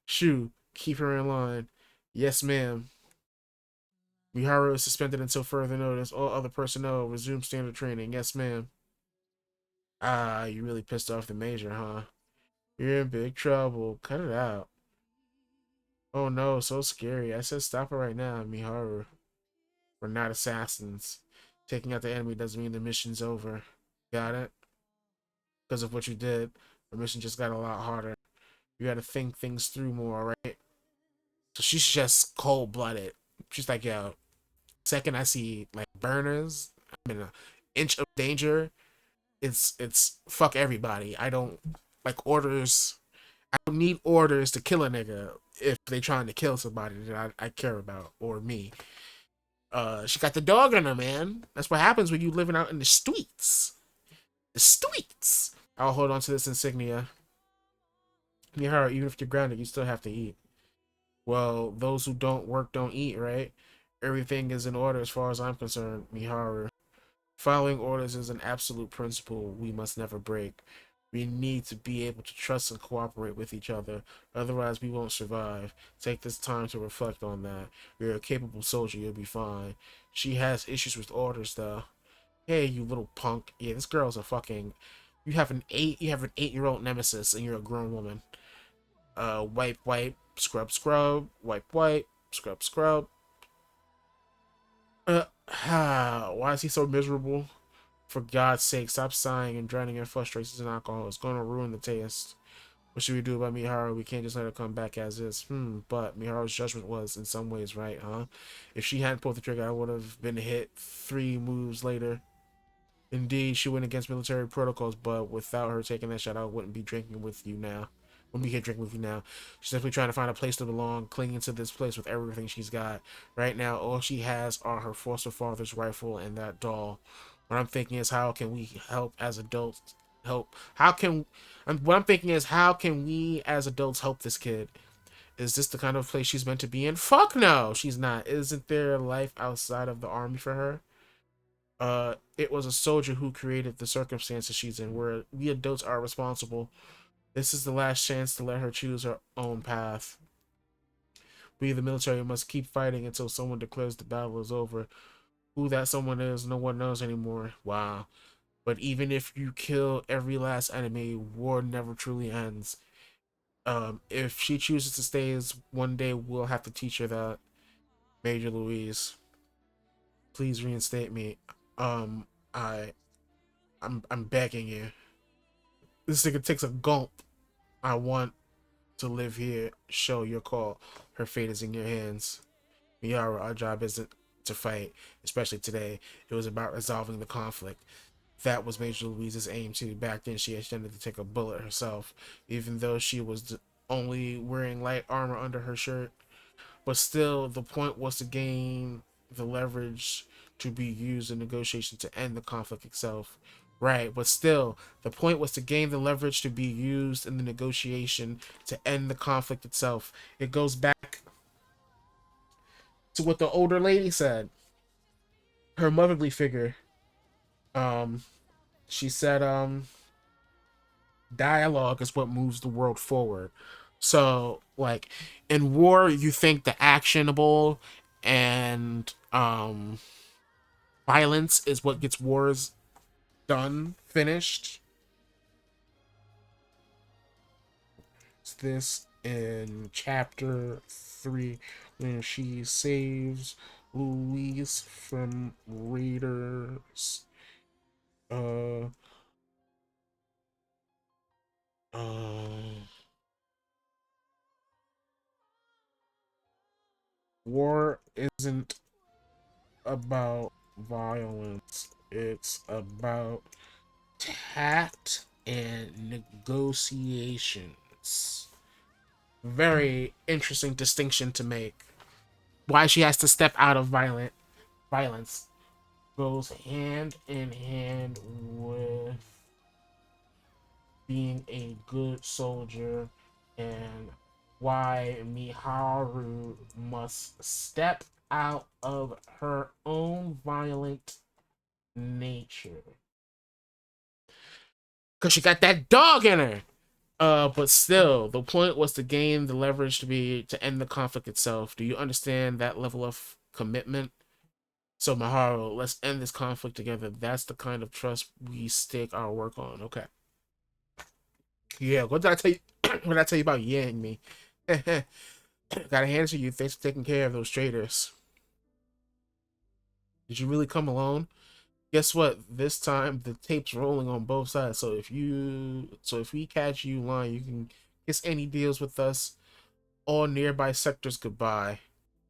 Speaker 1: Shoo, keep her in line. Yes, ma'am. Miharu is suspended until further notice. All other personnel resume standard training. Yes, ma'am. Ah, you really pissed off the major, huh? You're in big trouble. Cut it out. Oh no, so scary. I said stop it right now, Miharu. We're not assassins. Taking out the enemy doesn't mean the mission's over. Got it? Because of what you did, the mission just got a lot harder. You gotta think things through more, right? So she's just cold blooded. She's like, yo, second I see like burners, I'm in an inch of danger. It's fuck everybody. I don't like orders. I don't need orders to kill a nigga if they trying to kill somebody that I care about or me. She got the dog in her, man. That's what happens when you living out in the streets. The streets. I'll hold on to this insignia. Miharu, even if you're grounded, you still have to eat. Well, those who don't work don't eat, right? Everything is in order as far as I'm concerned, Miharu. Following orders is an absolute principle we must never break. We need to be able to trust and cooperate with each other, otherwise we won't survive. Take this time to reflect on that. You're a capable soldier, you'll be fine. She has issues with orders though. Hey, you little punk. Yeah, this girl's a fucking you have an 8-year-old nemesis and you're a grown woman. Wipe, wipe, scrub, scrub, wipe, wipe, scrub, scrub. Why is he so miserable? For God's sake, stop sighing and drowning your frustrations in alcohol. It's going to ruin the taste. What should we do about Miharu? We can't just let her come back as is. But Miharu's judgment was in some ways right, huh? If she hadn't pulled the trigger, I would have been hit 3 moves later. Indeed, she went against military protocols, but without her taking that shot, I wouldn't be drinking with you now. Wouldn't be here drinking with you now. She's definitely trying to find a place to belong, clinging to this place with everything she's got. Right now, all she has are her foster father's rifle and that doll. What I'm thinking is, how can we help as adults help? What I'm thinking is, how can we as adults help this kid? Is this the kind of place she's meant to be in? Fuck no, she's not. Isn't there a life outside of the army for her? It was a soldier who created the circumstances she's in, where we adults are responsible. This is the last chance to let her choose her own path. We, the military, must keep fighting until someone declares the battle is over. Who that someone is, no one knows anymore. Wow. But even if you kill every last enemy, war never truly ends. If she chooses to stay, one day we'll have to teach her that. Major Louise, please reinstate me. Um, I, I'm begging you. This nigga takes a gulp. I want to live here. Show your call. Her fate is in your hands. Miharu, our job isn't to fight, especially today. It was about resolving the conflict. That was Major Louise's aim too. Back then, she intended to take a bullet herself, even though she was only wearing light armor under her shirt. But still, the point was to gain the leverage to be used in negotiation to end the conflict itself. Right, but still, the point was to gain the leverage to be used in the negotiation to end the conflict itself. It goes back to what the older lady said. Her motherly figure. Um, she said, dialogue is what moves the world forward. So, like, in war, you think the actionable and violence is what gets wars done, finished. It's this in chapter 3 when she saves Louise from raiders. Uh, uh, War isn't about violence, it's about tact and negotiations. Very interesting distinction to make. Why she has to step out of violence goes hand in hand with being a good soldier, and why Miharu must step out of her own violent nature. Because she got that dog in her. But still, the point was to gain the leverage to end the conflict itself. Do you understand that level of commitment? So Miharu, let's end this conflict together. That's the kind of trust we stake our work on. Okay. Yeah, what did I tell you? What did I tell you about Yang me? Gotta hand it to you. Thanks for taking care of those traitors. Did you really come alone? Guess what? This time the tape's rolling on both sides. So if we catch you lying, you can kiss any deals with us. All nearby sectors goodbye.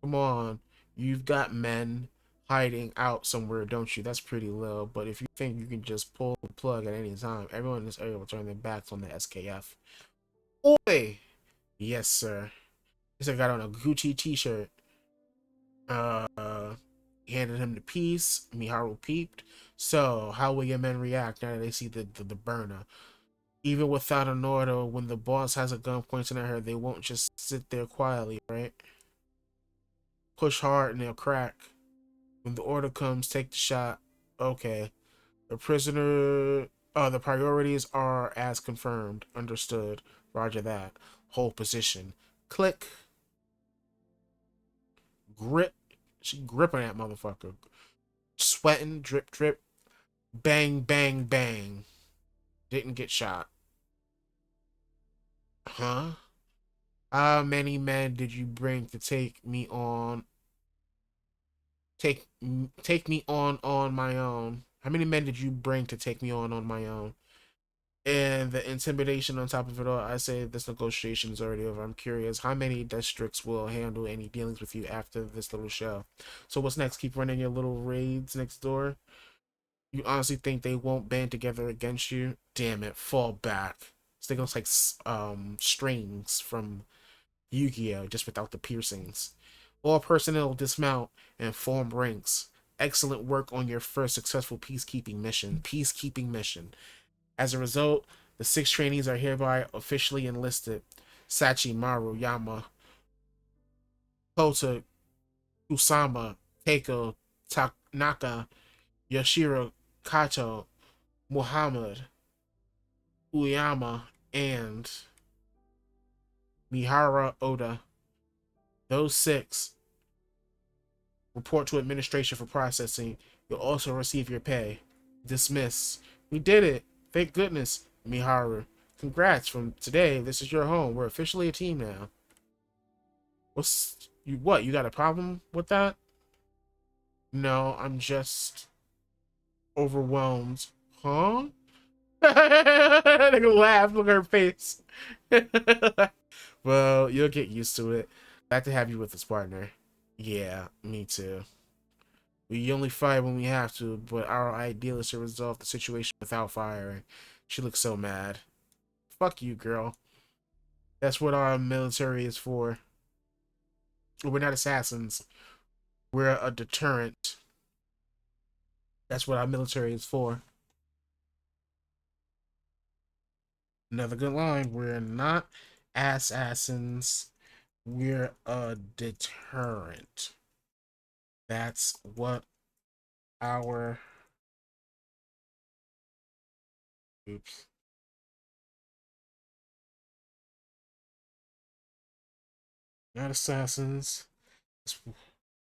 Speaker 1: Come on, you've got men hiding out somewhere, don't you? That's pretty low. But if you think you can just pull the plug at any time, everyone in this area will turn their backs on the SKF. Oi! Yes, sir. This guy got on a Gucci t-shirt. Uh, Handed him the piece. Miharu peeped. So, how will your men react now that they see the burner? Even without an order, when the boss has a gun pointing at her, they won't just sit there quietly, right? Push hard and they'll crack. When the order comes, take the shot. Okay. The prisoner... the priorities are as confirmed. Understood. Roger that. Hold position. Click. Grip. She gripping that motherfucker. Sweating. Drip, drip. Bang, bang, bang. Didn't get shot. Huh? How many men did you bring to take me on? Take take me on my own. How many men did you bring to take me on my own? and the intimidation on top of it all, I say this negotiation is already over. I'm curious how many districts will handle any dealings with you after this little show. So what's next? Keep running your little raids next door? You honestly think they won't band together against you? Damn it, fall back. This thing looks like strings from Yu-Gi-Oh, just without the piercings. All personnel dismount and form ranks. Excellent work on your first successful peacekeeping mission. Peacekeeping mission. As a result, the 6 trainees are hereby officially enlisted. Sachi Maruyama, Kota Kusama, Keiko Tanaka, Yoshiro Kato, Muhammad Uyama, and Miharu Oda. Those 6 report to administration for processing. You'll also receive your pay. Dismiss. We did it. Thank goodness, Miharu. Congrats. From today, this is your home. We're officially a team now. What? You got a problem with that? No, I'm just overwhelmed. Huh? They gonna laugh. Look at her face. Well, you'll get used to it. Glad to have you with us, partner. Yeah, me too. We only fight when we have to, but our ideal is to resolve the situation without firing. She looks so mad. Fuck you, girl. That's what our military is for. We're not assassins. We're a deterrent. That's what our military is for. Another good line. We're not assassins. We're a deterrent. That's what our... Oops. Not assassins.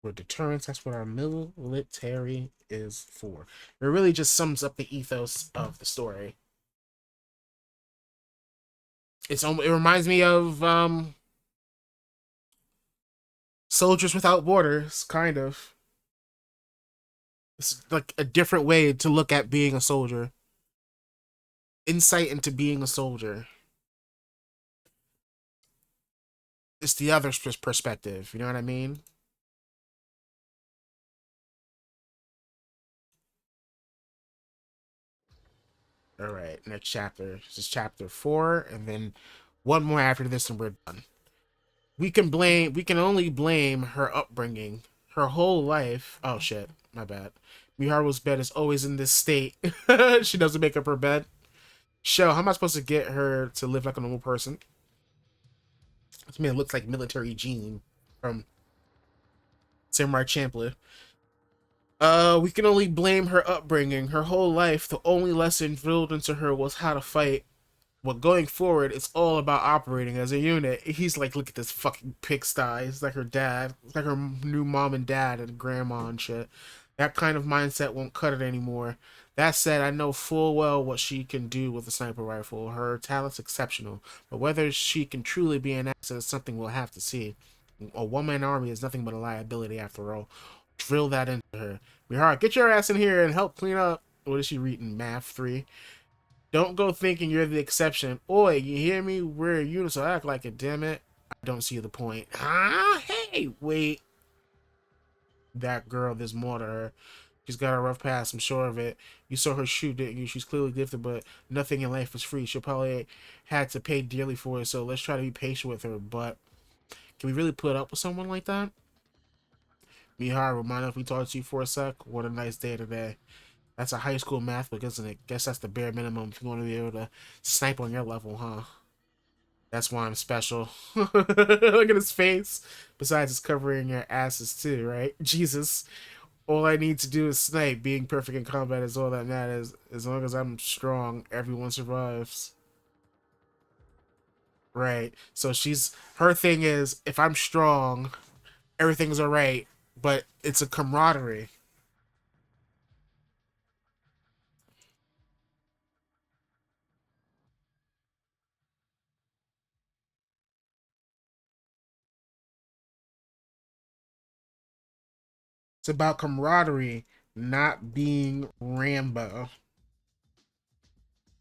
Speaker 1: We're deterrents. That's what our military is for. It really just sums up the ethos of the story. It reminds me of Soldiers Without Borders, kind of. It's like a different way to look at being a soldier. Insight into being a soldier. It's the other perspective. You know what I mean? All right, next chapter. This is chapter 4, and then one more after this, and we're done. We can only blame her upbringing. Her whole life. Oh shit, my bad. Miharu's bed is always in this state. She doesn't make up her bed. Show, how am I supposed to get her to live like a normal person? This man looks like military Gene from Samurai Champloo. We can only blame her upbringing. Her whole life, the only lesson drilled into her was how to fight. But going forward, it's all about operating as a unit. He's like, look at this fucking pigsty. It's like her dad. It's like her new mom and dad and grandma and shit. That kind of mindset won't cut it anymore. That said, I know full well what she can do with a sniper rifle. Her talent's exceptional. But whether she can truly be an asset is something we'll have to see. A one-man army is nothing but a liability after all. Drill that into her. Miharu, get your ass in here and help clean up. What is she reading? Math 3? Don't go thinking you're the exception. Oi, you hear me? We're a unit, so act like it, damn it. I don't see the point. Ah, hey, wait. That girl, there's more to her. She's got a rough past, I'm sure of it. You saw her shoot, didn't you? She's clearly gifted, but nothing in life is free. She'll probably had to pay dearly for it, so let's try to be patient with her. But can we really put up with someone like that? Miharu, mind if we talk to you for a sec? What a nice day today. That's a high school math book, isn't it? Guess that's the bare minimum if you want to be able to snipe on your level, huh? That's why I'm special. Look at his face. Besides, it's covering your asses too, right? Jesus. All I need to do is snipe. Being perfect in combat is all that matters. As long as I'm strong, everyone survives. Right. So her thing is, if I'm strong, everything's alright. But it's a camaraderie. It's about camaraderie, not being Rambo.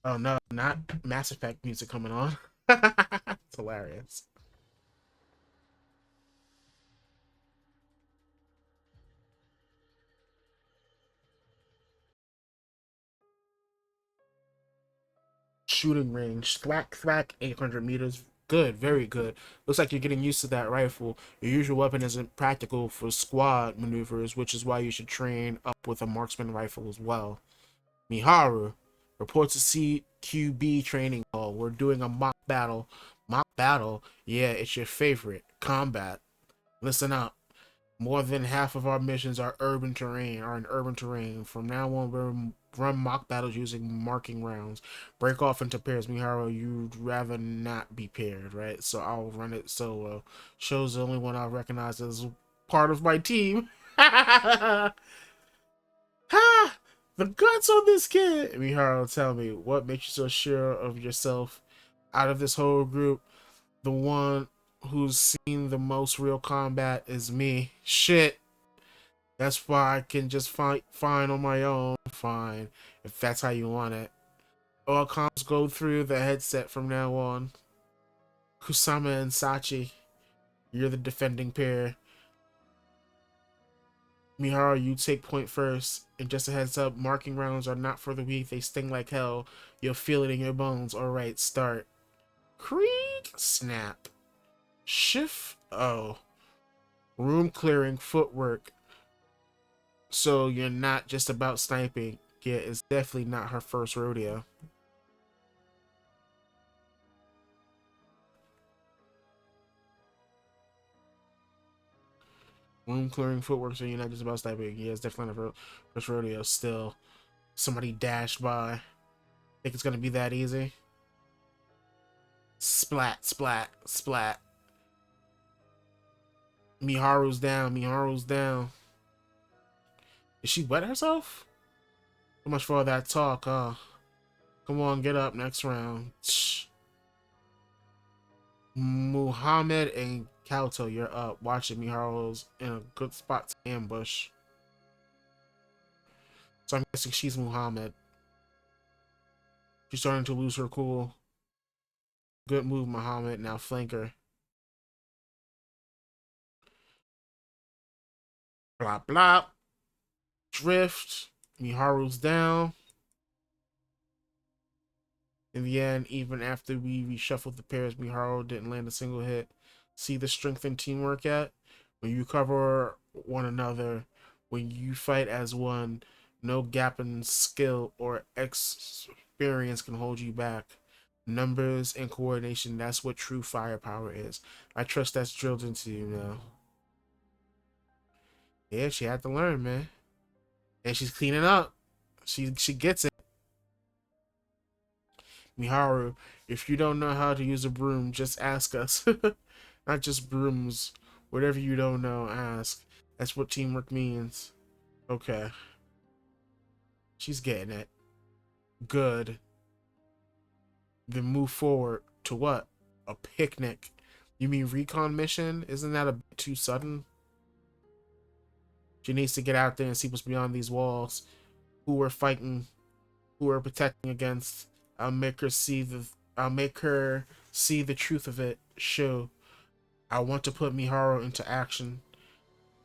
Speaker 1: Oh no, not Mass Effect music coming on. It's hilarious. Shooting range, thwack, thwack, 800 meters. Good, very good. Looks like you're getting used to that rifle. Your usual weapon isn't practical for squad maneuvers, which is why you should train up with a marksman rifle as well. Miharu, report to CQB training hall. We're doing a mock battle. Mock battle? Yeah, it's your favorite. Combat. Listen up. More than half of our missions are in urban terrain. From now on, we'll run mock battles using marking rounds. Break off into pairs. Miharu, you'd rather not be paired, right? So I'll run it solo. Show's the only one I recognize as part of my team. Ha! The guts on this kid! Miharu, tell me, what makes you so sure of yourself out of this whole group? The one who's seen the most real combat is me. Shit. That's why I can just fight fine on my own. Fine, if that's how you want it. All comms go through the headset from now on. Kusama and Sachi, you're the defending pair. Miharu, you take point first. And just a heads up, marking rounds are not for the weak. They sting like hell. You'll feel it in your bones. Alright, start. Creak! Snap. Shift. Oh. Room clearing, footwork. So you're not just about sniping. Yeah, it's definitely not her first rodeo. Room clearing, footwork, so you're not just about sniping. Yeah, it's definitely not her first rodeo. Still, somebody dashed by. Think it's gonna be that easy? Splat, splat, splat. Miharu's down. Miharu's down. Did she wet herself? So much for all that talk, huh? Come on, get up. Next round. Shh. Muhammad and Kauto, you're up. Watching Miharu's in a good spot to ambush. So I'm guessing she's Muhammad. She's starting to lose her cool. Good move, Muhammad. Now flank her. Blop, blop. Drift. Miharu's down. In the end, even after we reshuffled the pairs, Miharu didn't land a single hit. See the strength and teamwork at? When you cover one another, when you fight as one, no gap in skill or experience can hold you back. Numbers and coordination, that's what true firepower is. I trust that's drilled into you now. Yeah, she had to learn, man. And she's cleaning up. She gets it. Miharu, if you don't know how to use a broom, just ask us. Not just brooms. Whatever you don't know, ask. That's what teamwork means. Okay. She's getting it. Good. Then move forward to what? A picnic. You mean recon mission? Isn't that a bit too sudden? She needs to get out there and see what's beyond these walls. Who we're fighting. Who we're protecting against. I'll make her see the truth of it. Show. I want to put Miharu into action.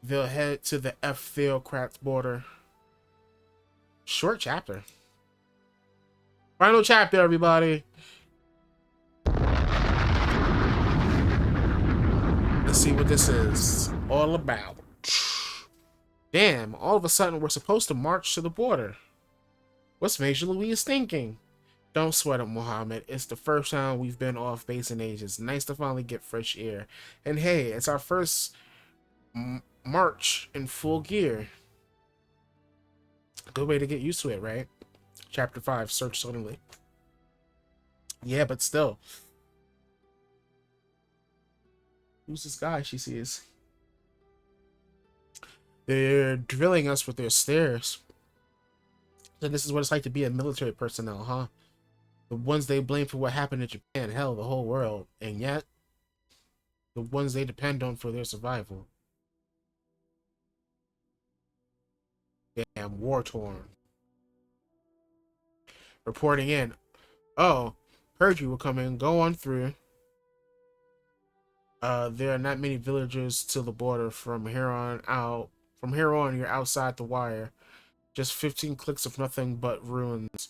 Speaker 1: They'll head to the F Theocrat's border. Short chapter. Final chapter, everybody. Let's see what this is all about. Damn, all of a sudden we're supposed to march to the border. What's Major Louise thinking? Don't sweat it, Muhammad. It's the first time we've been off base in ages. Nice to finally get fresh air. And hey, it's our first march in full gear. Good way to get used to it, right? Chapter 5, search suddenly. Yeah, but still. Who's this guy she sees? They're drilling us with their stares. And this is what it's like to be a military personnel, huh? The ones they blame for what happened in Japan, hell, the whole world. And yet, the ones they depend on for their survival. Damn, war-torn. Reporting in. Oh, heard you were coming. Go on through. There are not many villagers to the border from here on out. From here on, you're outside the wire. Just 15 clicks of nothing but ruins.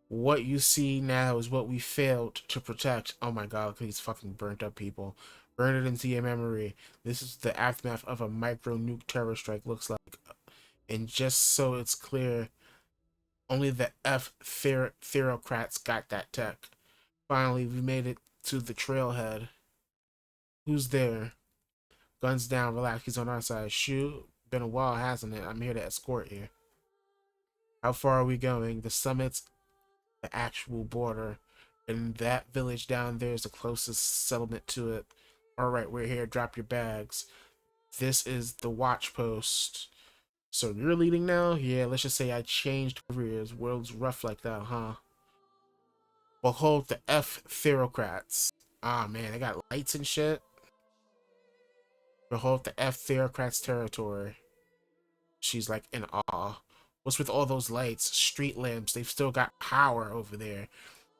Speaker 1: What you see now is what we failed to protect. Oh my god, look at these fucking burnt up people. Burn it into your memory. This is the aftermath of a micro nuke terror strike, looks like. And just so it's clear, only the Theocrats got that tech. Finally, we made it to the trailhead. Who's there? Guns down, relax, he's on our side. Shoo, been a while, hasn't it? I'm here to escort you. How far are we going? The summit's the actual border, and that village down there is the closest settlement to it. Alright, we're here, drop your bags. This is the watch post. So you're leading now? Yeah, let's just say I changed careers. World's rough like that, huh? Behold the Theocrats. Ah, man, they got lights and shit. Behold the Theocrats territory. She's like in awe. What's with all those lights? Street lamps. They've still got power over there.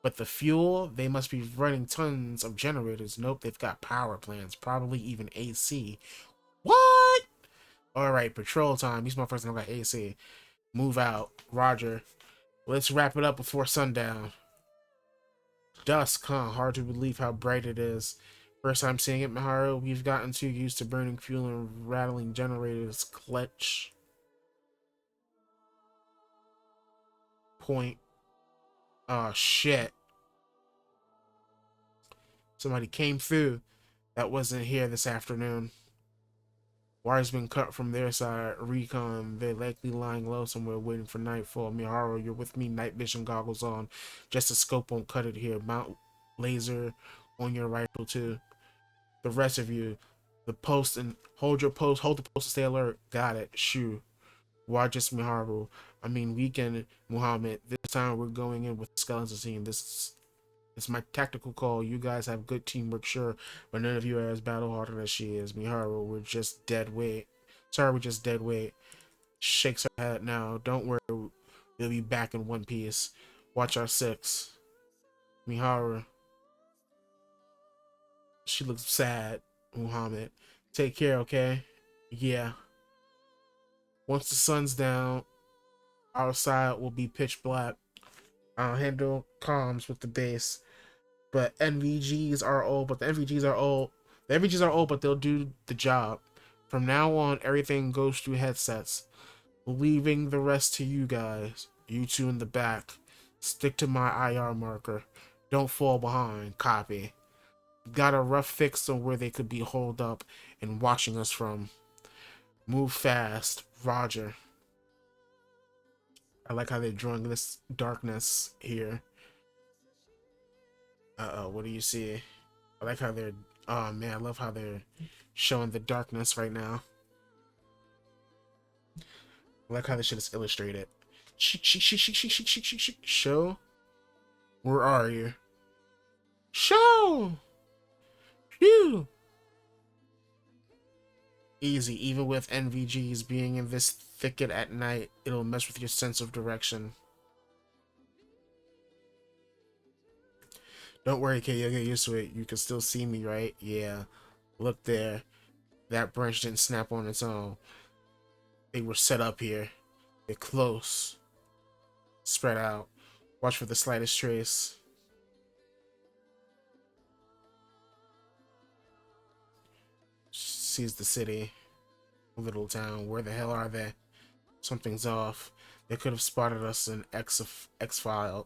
Speaker 1: But the fuel, they must be running tons of generators. Nope, they've got power plants. Probably even AC. What? Alright, patrol time. These motherfuckers don't got AC. Move out. Roger. Let's wrap it up before sundown. Dusk, huh? Hard to believe how bright it is. First time seeing it, Miharu. We've gotten too used to burning fuel and rattling generators. Clutch. Point. Oh, shit. Somebody came through that wasn't here this afternoon. Wire's been cut from their side. Recon, they're likely lying low somewhere waiting for nightfall. Miharu, you're with me. Night vision goggles on. Just a scope won't cut it here. Mount laser on your rifle too. The rest of you, the post and hold your post. Hold the post and stay alert. Got it. Shoo. Why just Miharu? I mean, weekend Muhammad. This time we're going in with the skeleton team. It's my tactical call. You guys have good teamwork, sure, but none of you are as battle-hardened as she is. Miharu, we're just dead weight. Sorry, we're just dead weight. Shakes her head now. Don't worry, we'll be back in one piece. Watch our six. Miharu. She looks sad. Muhammad. Take care, okay? Yeah. Once the sun's down, our side will be pitch black. I'll handle comms with the base. But NVGs are old, but the NVGs are old. The NVGs are old, but they'll do the job. From now on, everything goes through headsets. Leaving the rest to you guys. You two in the back. Stick to my IR marker. Don't fall behind. Copy. Got a rough fix on where they could be holed up and watching us from. Move fast. Roger. I like how they're drawing this darkness here. Uh-oh, what do you see? I like how they're... Oh, man, I love how they're showing the darkness right now. I like how this shit is illustrated. Show? Where are you? Show! Phew! Easy, even with NVGs being in this thicket at night, it'll mess with your sense of direction. Don't worry, kid, you'll get used to it. You can still see me, right? Yeah. Look there. That branch didn't snap on its own. They were set up here. They're close. Spread out. Watch for the slightest trace. Sees the city. Little town. Where the hell are they? Something's off. They could have spotted us in X-File.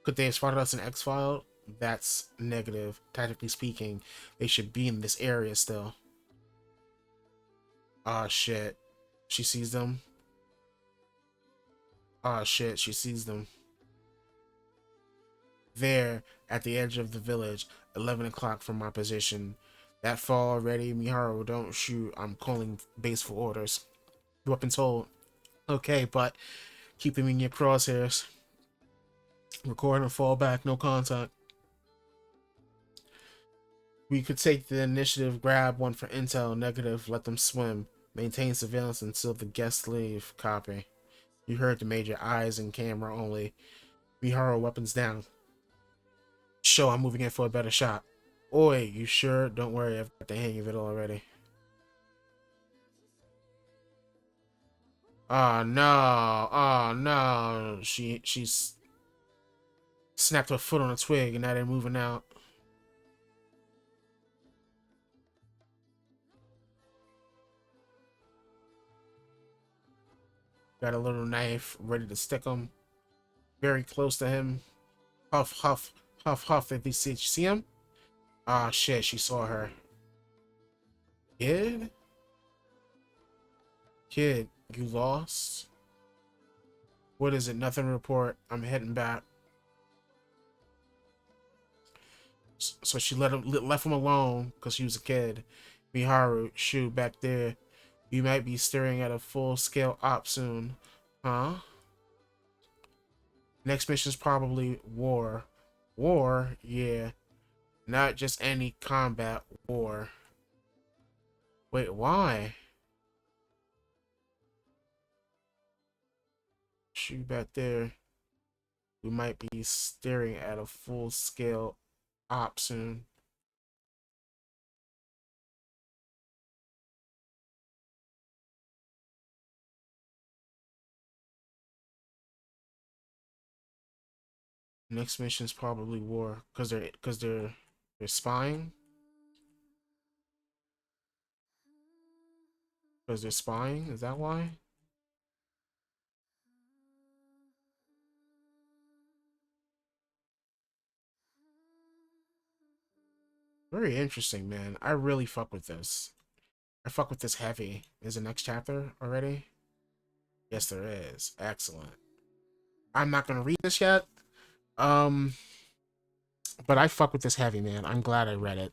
Speaker 1: Could they have spotted us in X-File? That's negative. Tactically speaking, they should be in this area still. Ah, shit. She sees them. Ah, shit. She sees them. There, at the edge of the village, 11 o'clock from my position. That fall already? Miharu, don't shoot. I'm calling base for orders. You up and told. Okay, but keep them in your crosshairs. Record and fall back. No contact. We could take the initiative, grab one for intel, negative, let them swim. Maintain surveillance until the guests leave. Copy. You heard the major. Eyes and camera only. Miharu, weapons down. Show I'm moving in for a better shot. Oi, you sure? Don't worry, I've got the hang of it already. Oh no, oh no. She's snapped her foot on a twig and now they're moving out. Got a little knife ready to stick him. Very close to him. Huff, huff, huff, huff. If you see him? Ah, shit, she saw her. Kid? Kid, you lost? What is it? Nothing to report. I'm heading back. So she left him alone because she was a kid. Miharu, shoot, back there. You might be staring at a full-scale op soon. Huh? Next mission's probably war. War? Yeah. Not just any combat. War. Wait, why? Shoot back there. We might be staring at a full-scale op soon. Next mission's probably war, they're spying. Because they're spying. Is that why? Very interesting, man. I really fuck with this. I fuck with this heavy. Is the next chapter already? Yes, there is. Excellent. I'm not gonna read this yet. Um, but I fuck with this heavy, man. I'm glad I read it.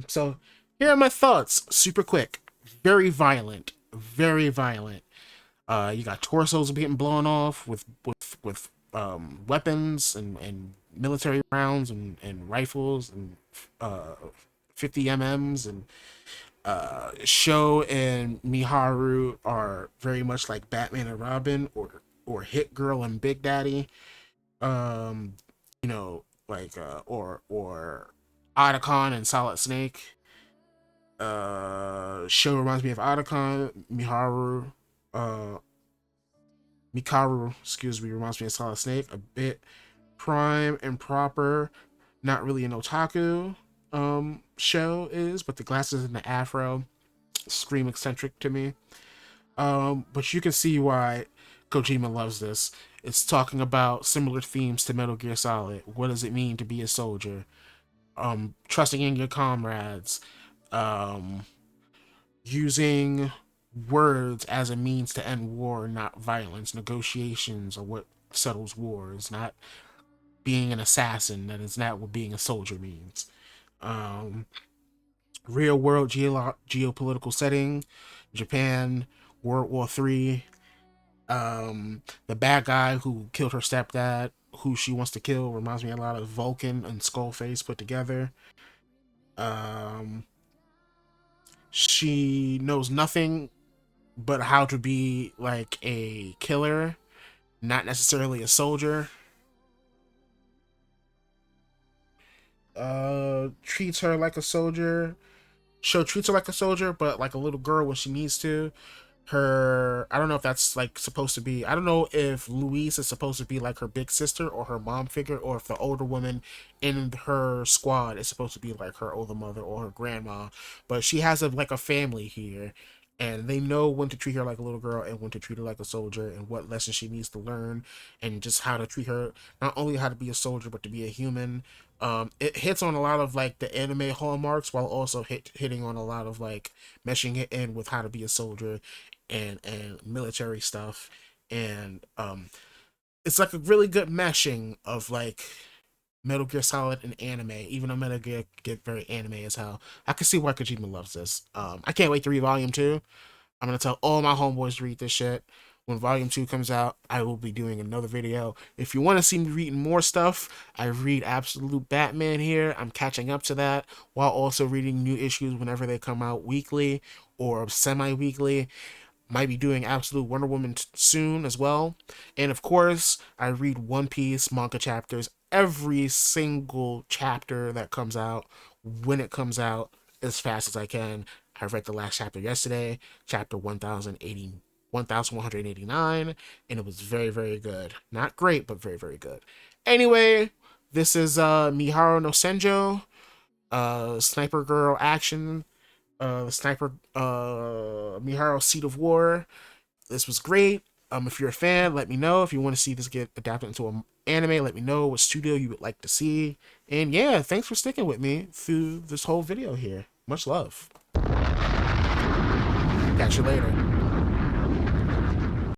Speaker 1: So here are my thoughts. Super quick. Very violent. Very violent. You got torsos getting blown off with weapons and military rounds and rifles and 50 MMs and Sho and Miharu are very much like Batman and Robin or Hit Girl and Big Daddy. Um, or Otacon and Solid Snake. Sho reminds me of Otacon. Uh, Mikaru, excuse me, reminds me of Solid Snake a bit. Prime and Proper, not really an otaku show is, but the glasses and the afro scream eccentric to me. But you can see why Kojima loves this. It's talking about similar themes to Metal Gear Solid. What does it mean to be a soldier? Trusting in your comrades, um, using words as a means to end war, not violence. Negotiations are what settles wars, not being an assassin. That is not what being a soldier means. Um, Real world geopolitical setting, Japan, World War III. The bad guy who killed her stepdad, who she wants to kill, reminds me a lot of Vulcan and Skullface put together. Um, she knows nothing but how to be like a killer, not necessarily a soldier. Treats her like a soldier. She treats her like a soldier, but like a little girl when she needs to. Her, I don't know if that's like supposed to be, I don't know if Louise is supposed to be like her big sister or her mom figure, or if the older woman in her squad is supposed to be like her older mother or her grandma. But she has like a family here, and they know when to treat her like a little girl and when to treat her like a soldier, and what lessons she needs to learn, and just how to treat her, not only how to be a soldier but to be a human. It hits on a lot of like the anime hallmarks while also hitting on a lot of like meshing it in with how to be a soldier and military stuff. And it's like a really good meshing of like Metal Gear Solid and anime, even though Metal Gear get very anime as hell. I can see why Kojima loves this. I can't wait to read Volume 2. I'm gonna tell all my homeboys to read this shit. When Volume 2 comes out, I will be doing another video. If you want to see me reading more stuff, I read Absolute Batman here. I'm catching up to that while also reading new issues whenever they come out weekly or semi-weekly. Might be doing Absolute Wonder Woman soon as well. And of course, I read One Piece manga chapters every single chapter that comes out when it comes out as fast as I can. I read the last chapter yesterday, chapter 1189, and it was very, very good. Not great, but very, very good. Anyway, this is Miharu no Senjo, Sniper Girl action, Sniper Miharu Seat of War. This was great. If you're a fan, let me know. If you want to see this get adapted into an anime, let me know what studio you would like to see. And yeah, thanks for sticking with me through this whole video here. Much love. Catch you later.